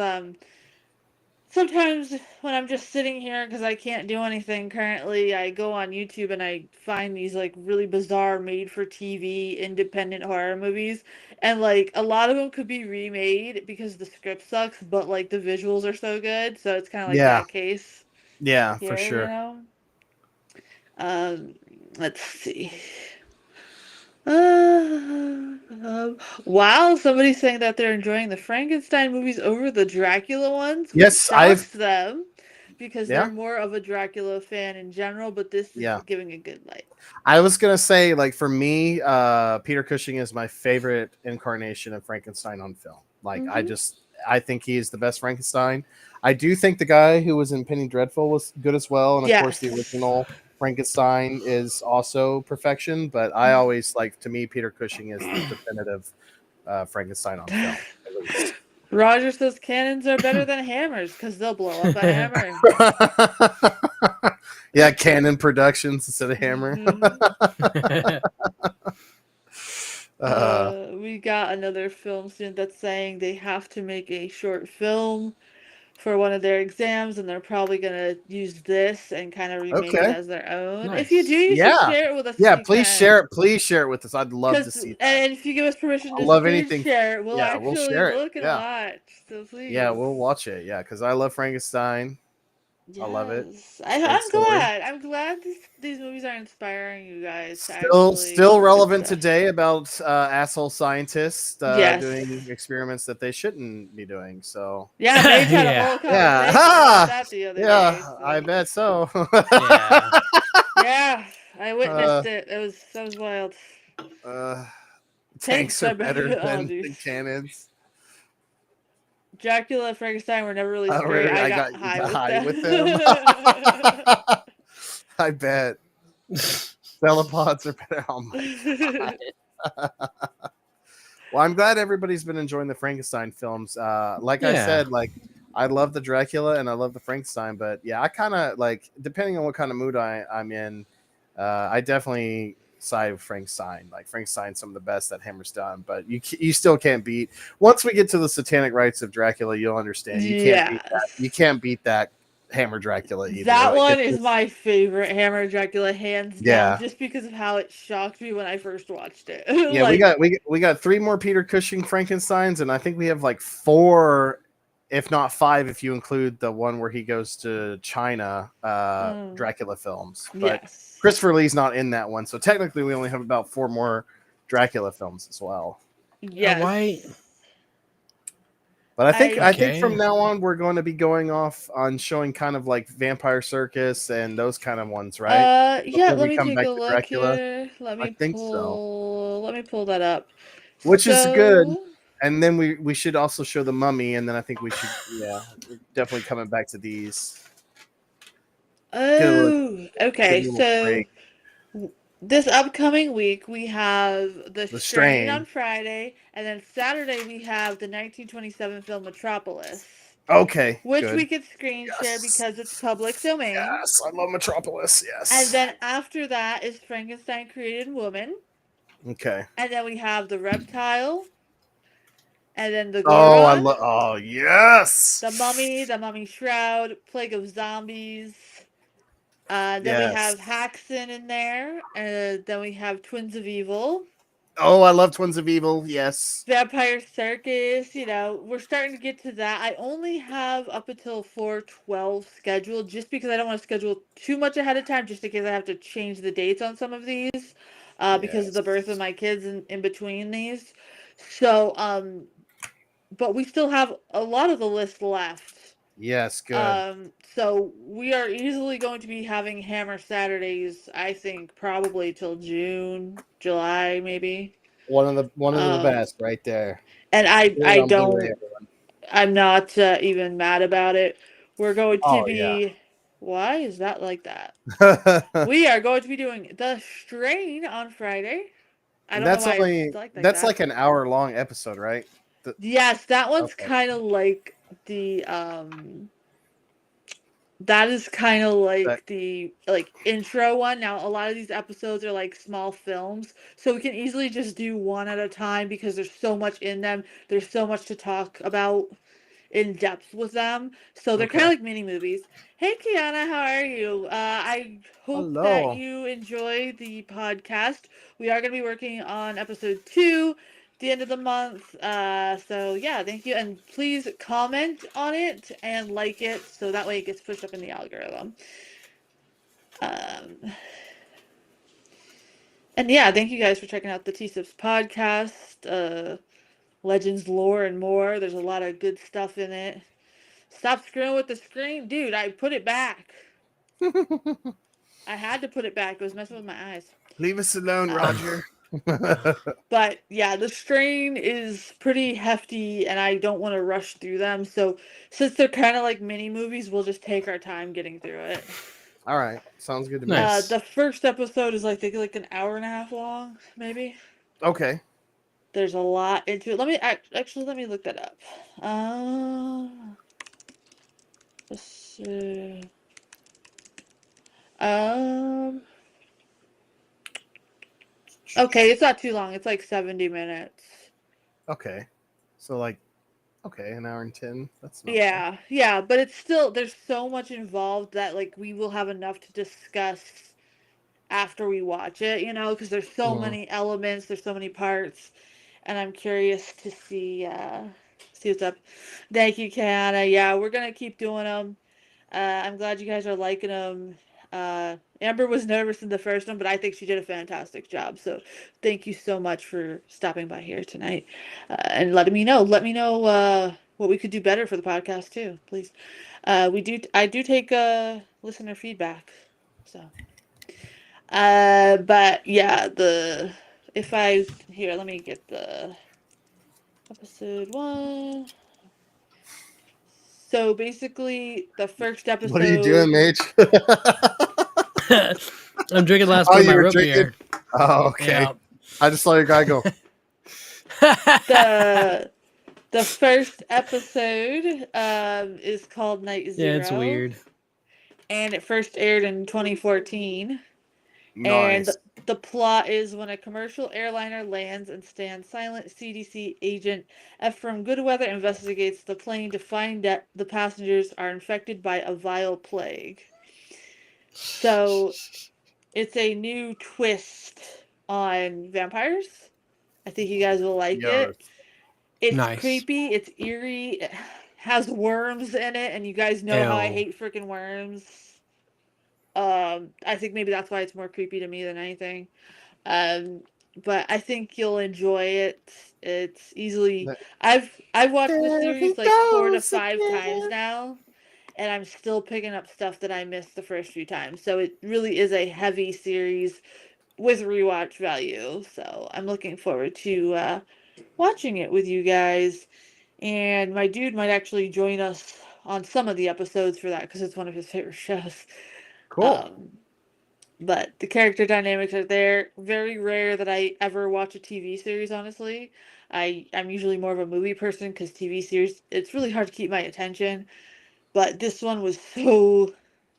sometimes when I'm just sitting here because I can't do anything currently, I go on YouTube and I find these like really bizarre made for TV independent horror movies. And like a lot of them could be remade because the script sucks, but like the visuals are so good. So it's kind of like Yeah. that case Yeah. For here, you sure. know? Um, let's see. Wow, somebody's saying that they're enjoying the Frankenstein movies over the Dracula ones, which Yes, I've. shocks them because Yeah. they're more of a Dracula fan in general, but this is Yeah. giving a good light. I was gonna say, like for me, Peter Cushing is my favorite incarnation of Frankenstein on film. Like Hmm. I think he is the best Frankenstein. I do think the guy who was in Penny Dreadful was good as well, and of course the Yes. original Frankenstein is also perfection. But I always like, to me, Peter Cushing is the definitive Frankenstein on film, at least. Roger says cannons are better than hammers because they'll blow up a hammer. Yeah, Canon Productions instead of Hammer. We got another film student that's saying they have to make a short film for one of their exams, and they're probably gonna use this and kind of remake it Okay. as their own. If you Nice. do, you should Yeah. share it with us Yeah, if you please can. share it. Please share it with us. I'd love to Because see that. and if you give us permission I to love screen anything. share it, we'll Yeah, we'll actually share it. look and Yeah. watch. So please. Yeah, we'll watch it. Yeah, because I love Frankenstein. I love it. Yes. Great I'm story. glad. I'm glad these movies are inspiring you guys to Still actually still do good relevant stuff. today about asshole scientists Yes. doing experiments that they shouldn't be doing. So Yeah, Mage had a Yeah. whole conversation yeah, about that the other day. yeah, So. I bet so. Yeah. Yeah, I witnessed Uh, it. That was wild. uh, Tanks tanks are are better better. Oh, than geez. cannons. Dracula and Frankenstein were never really Oh, straight. really? I I got got high with high them. with them. I bet. Celopods are better. Oh my god. Well, I'm glad everybody's been enjoying the Frankenstein films. Like I Yeah. said, like I love the Dracula and I love the Frankenstein, but yeah, I kind of like depending on what kind of mood I'm in. I definitely side with Frankenstein. Like Frankenstein's some of the best that Hammer's done, but you still can't beat. Once we get to the satanic rites of Dracula, you'll understand. You can't beat that. You can't beat that Hammer Dracula either. That Like, one it's is just- my favorite Hammer Dracula, hands Yeah. down, just because of how it shocked me when I first watched it. Yeah, Like, we got 3 more Peter Cushing Frankensteins, and I think we have like 4, if not 5, if you include the one where he goes to China, Dracula films. But yes. Christopher Lee's not in that one, so technically we only have about 4 more Dracula films as well. Yes. Why? But I think Okay. from now on we're going to be going off on showing kind of like Vampire Circus and those kind of ones, right? Yeah, Before let we me come take back a to look Dracula. here. Let I me think so. pull that up. Which is good. And then we should also show the Mummy, and then I think we should, yeah, we're definitely coming back to these. Oh, okay. get a little So break. this upcoming week we have The The Strain on Strain. Friday, and then Saturday we have the 1927 film Metropolis, Okay, which good. we could screen share because it's public domain. Yes, I love Metropolis. Yes. And then after that is Frankenstein Created Woman, Okay. and then we have The Reptile, and then The Oh, I Gorgon, love. Oh, yes. The Mummy Shroud, Plague of Zombies. Then we have Yes. Haxon in there. Then we have Twins of Evil. Oh, I love Twins of Evil. Yes. Vampire Circus. We're starting to get to that. I only have up until 4/12 scheduled just because I don't want to schedule too much ahead of time just in case I have to change the dates on some of these because of the birth of my kids in between these. So, but we still have a lot of the list left. Yes, good. So we are easily going to be having Hammer Saturdays, I think probably till June, July maybe. One of the best right there. And I On Blu-ray, don't I'm not even mad about it. We're going to be Why is that like that? everyone. We are going to be doing The Strain on Friday. I don't That's know why only it's like that's that. like an hour-long episode, right? Yes, that one's Okay. kind of like the that is kind of like the intro one. Now a lot of these episodes are like small films, so we can easily just do one at a time because there's so much in them. There's so much to talk about in depth with them. So they're kind of like mini movies. Hey Kiana, how are you? I hope that Hello. you enjoy the podcast. We are going to be working on episode 2 the end of the month. So yeah, thank you, and please comment on it and like it so that way it gets pushed up in the algorithm. And yeah, thank you guys for checking out the T-Sips podcast. Legends, lore, and more. There's a lot of good stuff in it. Stop screwing with the screen. Dude, I put it back. I had to put it back. It was messing with my eyes. Leave us alone, Roger. But yeah, the strain is pretty hefty and I don't want to rush through them. So since they're kind of like mini movies, we'll just take our time getting through it. All right. Sounds good to me. Nice. The first episode is like an hour and a half long, maybe. Okay. There's a lot into it. Let me look that up. Let's see. Um. Okay, it's not too long. It's like 70 minutes. Okay. So like, okay, an hour and 10. That's not bad. Yeah, but it's still there's so much involved that like we will have enough to discuss after we watch it, because there's so Mhm. many elements, there's so many parts, and I'm curious to see what's up. Thank you, Kiana. Yeah, we're gonna keep doing them. I'm glad you guys are liking them. Amber was nervous in the first one, but I think she did a fantastic job. So thank you so much for stopping by here tonight and letting me know. Let me know what we could do better for the podcast too, please. I do take listener feedback. So, but yeah, if I here, let me get the episode 1. So basically, the first What are you doing, episode. Mage? I'm drinking last Oh, bit of my you were root drinking? beer. Oh, okay. Yeah. I just saw your guy go. the the first episode is called Night Yeah, it's Zero, weird. and it first aired in 2014. And Nice. the plot is when a commercial airliner lands and stands silent, CDC agent Ephraim Goodweather investigates the plane to find that the passengers are infected by a vile plague. So it's a new twist on vampires. I think you guys will like Yes. it. It's Nice. creepy, it's eerie, it has worms in it, and you guys know how I Ew. hate freaking worms. I think maybe that's why it's more creepy to me than anything. Um, but I think you'll enjoy it. It's easily I've watched the There he series like 4 to goes 5 times again. now, and I'm still picking up stuff that I missed the first few times. So it really is a heavy series with rewatch value. So I'm looking forward to watching it with you guys. And my dude might actually join us on some of the episodes for that because it's one of his favorite shows. Cool. Um, but the character dynamics are there. Very rare that I ever watch a TV series, honestly. I'm usually more of a movie person because TV series, it's really hard to keep my attention. But this one was so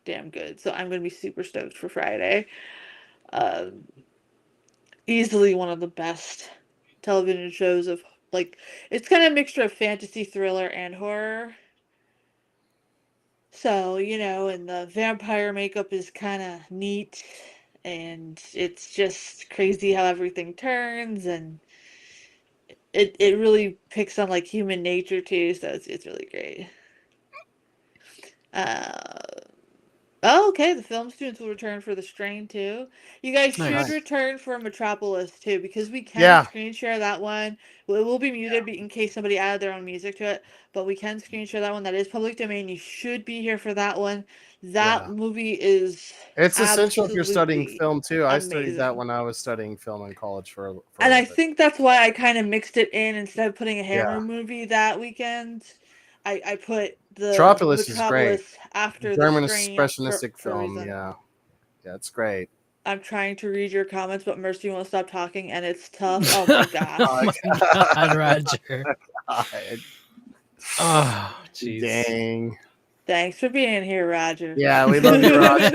damn good. So I'm going to be super stoked for Friday. Um, Easily one of the best television shows of like it's kind of a mixture of fantasy, thriller, and horror. So, and the vampire makeup is kind of neat, and it's just crazy how everything turns, and it really picks on like human nature too, so it's really great. Uh, Oh, okay. The film students will return for The Strain too. You guys should Nice. Nice. return for Metropolis too, because we can Yeah. screen share that one. Well, it will be muted in case somebody added their own music to it, but we can screen share that one. That is public domain. You should be here for that one. That Yeah. movie is It's essential if you're studying absolutely film too. I studied that amazing. when I was studying film in college for a And I little bit. think that's why I kind of mixed it in instead of putting a Hammer Yeah. movie that weekend. I put the Metropolis is great. Metropolis after The German Strain expressionistic for a film. reason. Yeah. Yeah, it's great. I'm trying to read your comments, but Mercy won't stop talking, and it's tough. Oh my gosh. Oh my god, Roger. God. Oh, jeez. Dang. Thanks for being here, Roger. Yeah, we love you, Roger.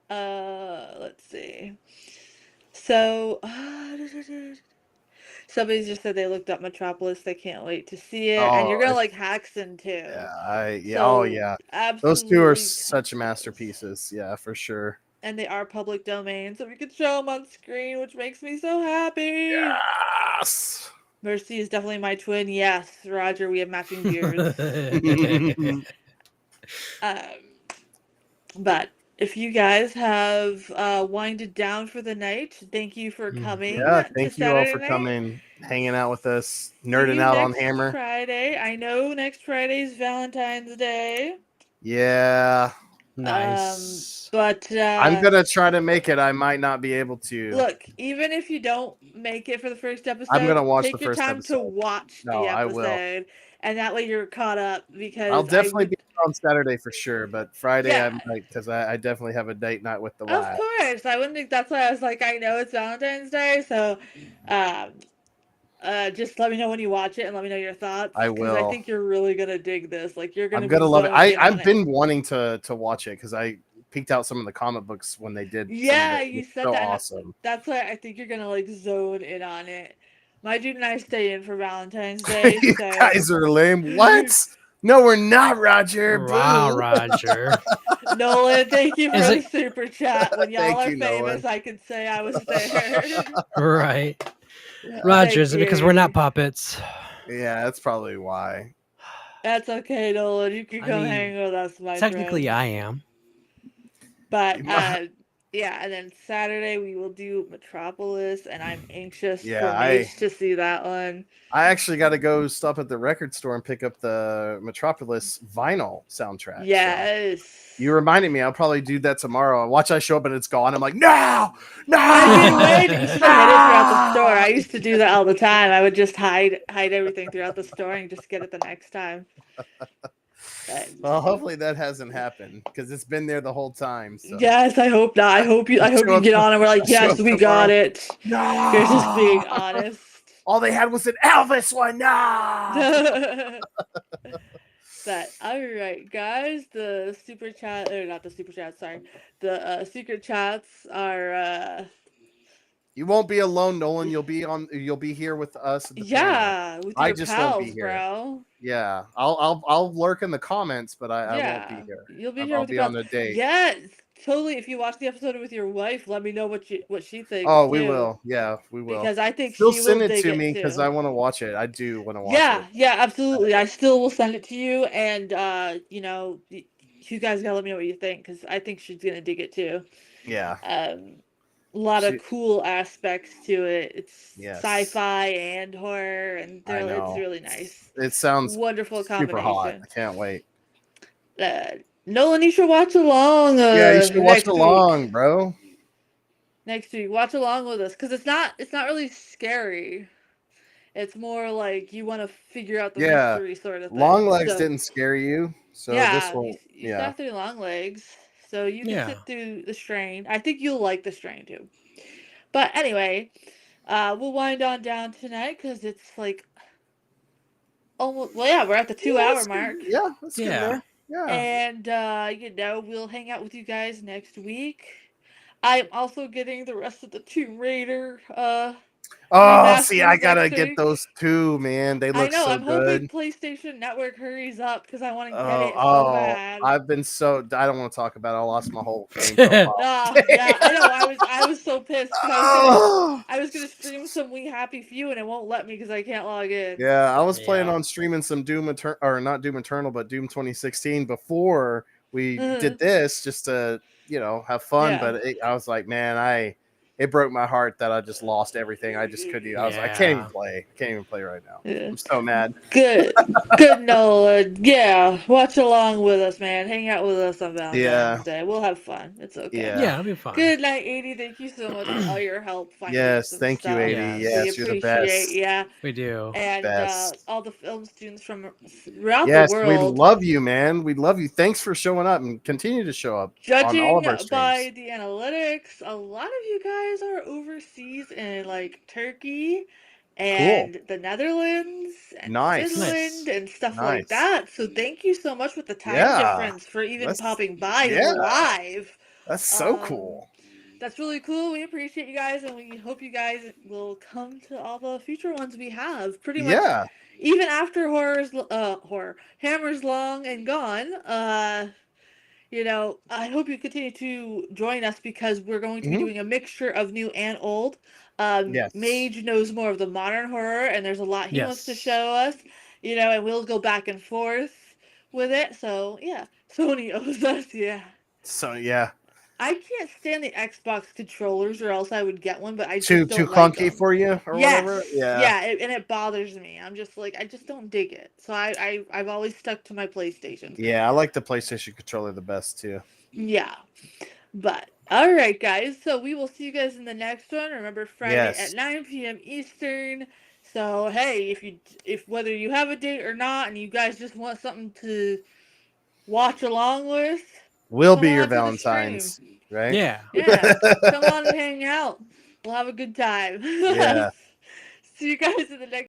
Let's see. So, somebody just said they looked up Metropolis. They can't wait to see it, and you're Oh, gonna it's, like Haxon too. yeah. Oh, So, yeah. Those two are absolutely, such masterpieces. Yeah, for sure. and they are public domain, so we can show them on screen, which makes me so happy. Yes. Mercy is definitely my twin. Yes, Roger, we have matching beards. But if you guys have winded down for the night, thank you for coming Yeah, to thank you all Saturday for night. coming, hanging out with us, See nerding you out on next Hammer. Friday. I know next Friday's Valentine's Day. Yeah. Nice. But I'm gonna try to make it. I might not be able to. look, even if you don't make it for the first I'm gonna episode, watch the take your first time to episode. watch No, the I will. episode, and that way you're caught up I'll because I definitely would be on Saturday for sure, but Friday I Yeah. might because I definitely have a date night with the Of lad. course. I wouldn't think that's why I was like, I know it's Valentine's Day, so um just let me know when you watch it and let me know your thoughts I because I will. think you're really gonna dig this. Like you're I'm gonna be gonna love it. zoned in on I've it. been wanting to watch it because I peeked out some of the comic books when they did some of Yeah, it. you It's said so that, and awesome. that's why I think you're gonna like zone in on it. My dude and I stay in for Valentine's Day, You so guys are lame. What? No, we're not, Roger. Wow, Boo. Roger. Nolan, thank you Is for the it super chat. When y'all Thank are you, famous, Nolan. I can say I was there. right? Yeah, Roger, Thank is it you, because we're not 80. puppets? yeah, that's probably why. That's okay, Nolan. You can I come mean, hang with us, my technically, friend. I am. But yeah, and then Saturday we will do Metropolis, and I'm anxious for Yeah, I Mage to see that one. I actually got to go stop at the record store and pick up the Metropolis vinyl soundtrack. So you Yes. reminded me. I'll probably do that tomorrow. Watch I show up and it's gone. I'm like, no, I've been no, waiting. You should have hid it throughout the store. I used to do that all the time. I would just hide everything throughout the store and just get it the next time. But Well, hopefully that hasn't happened because it's been there the whole time. So yes, I hope not. I hope show you up, get on and we're like, show yes, up we got tomorrow. it. You're just No, being honest. all they had was an Elvis one. No. But all right, guys, the super chat or not the super chat, sorry. The secret chats are You won't be alone, Nolan. You'll be here with us at the panel. yeah, with I your just won't be pals, here. bro. Yeah, I'll lurk in the comments, but I won't be Yeah, here. you'll be here I'll with your be on pals. the date. Yes, totally. If you watch the episode with your wife, let me know what she thinks Oh, we too, will. Yeah, we will. because I think Still she will send it dig to it me because too. I want to watch it. I do want to watch it. Yeah, yeah, absolutely. I still will send it to you, and you guys gotta let me know what you think because I think she's gonna dig it too. Yeah. Um, a lot of She, cool aspects to it. It's yes. sci-fi and horror, and I it's know. really nice. It sounds Wonderful super hot. combination. I can't wait. Nolan, you should watch along Yeah, you should watch next week. along, bro. Next week, watch along with us because it's not really scary. It's more like you want to figure out the Yeah. mystery sort of Long thing. legs So didn't scare you, so this yeah, won't. you Yeah. sat through long legs, so you can Yeah. sit through the strain. I think you'll like the strain too. But anyway, we'll wind on down tonight because it's like almost. Well, yeah, we're at the Yeah, 2 hour that's good. mark, Yeah, that's good Yeah. there. Yeah. and we'll hang out with you guys next week. I'm also getting the rest of the Tomb Raider Oh, see, I remasters gotta next get week. those too, man. They I look know. so I'm hoping good. PlayStation Network hurries up because I want to get Oh, it so oh, bad. I've been so. I don't want to talk about it. I lost my whole game profile. Ah, yeah, I know. I was so pissed because Oh! I was gonna stream some We Happy Few and it won't let me because I can't log in. Yeah, I was planning yeah. on streaming some Doom Eternal, or not Doom Eternal, but Doom 2016 before we Mhm. did this, just to have fun. Yeah. But I was like, man, it broke my heart that I just lost everything. I just couldn't. I was like, I can't even Yeah. play. I can't even play right now. Yeah. I'm so mad. Good. Good, Noah. Yeah. Watch along with us, man. Hang out with us on Yeah, Valentine's Day. We'll have fun. It's okay. yeah. Yeah, it'll be fun. Good night, 80. Thank you so much for all your help finding Yes, some thank you, stuff. 80. We Yes. Yes, you're the appreciate best. ya. We do. And Best. all the film students from throughout the Yes, we world. love you, man. We love you. Thanks for showing up and continue to show up on all Judging of our streams. by the analytics, a lot of you guys are overseas in like Turkey Cool. and the Netherlands and Nice. Finland Nice. and stuff like Nice. that. So thank you so much with the time Yeah. difference for even That's popping by yeah. live. That's so Um, cool. that's really cool. We appreciate you guys and we hope you guys will come to all the future ones we have. Pretty much Yeah. even after horror Hammer's long and gone. I hope you continue to join us because we're going to be Hmm. doing a mixture of new and old. Yes. Mage knows more of the modern horror, and there's a lot he wants to Yes. show us, and we'll go back and forth with it. So, yeah, Sony owes us, yeah. So yeah. I can't stand the Xbox controllers, or else I would get one, but I Too just too don't like clunky them. for you or Yes, whatever. Yeah. yeah, and it bothers me. I'm just like, I just don't dig it. So I've always stuck to my PlayStations. Yeah, I like the PlayStation controller the best too. Yeah. But all right, guys. So we will see you guys in the next one. Remember Friday at Yes. 9 p.m. Eastern. So hey, if whether you have a date or not, and you guys just want something to watch along with, We'll come be your on to the stream. Valentines, right? Yeah. Yeah, come on and hang out. We'll have a good time. Yeah. See you guys in the next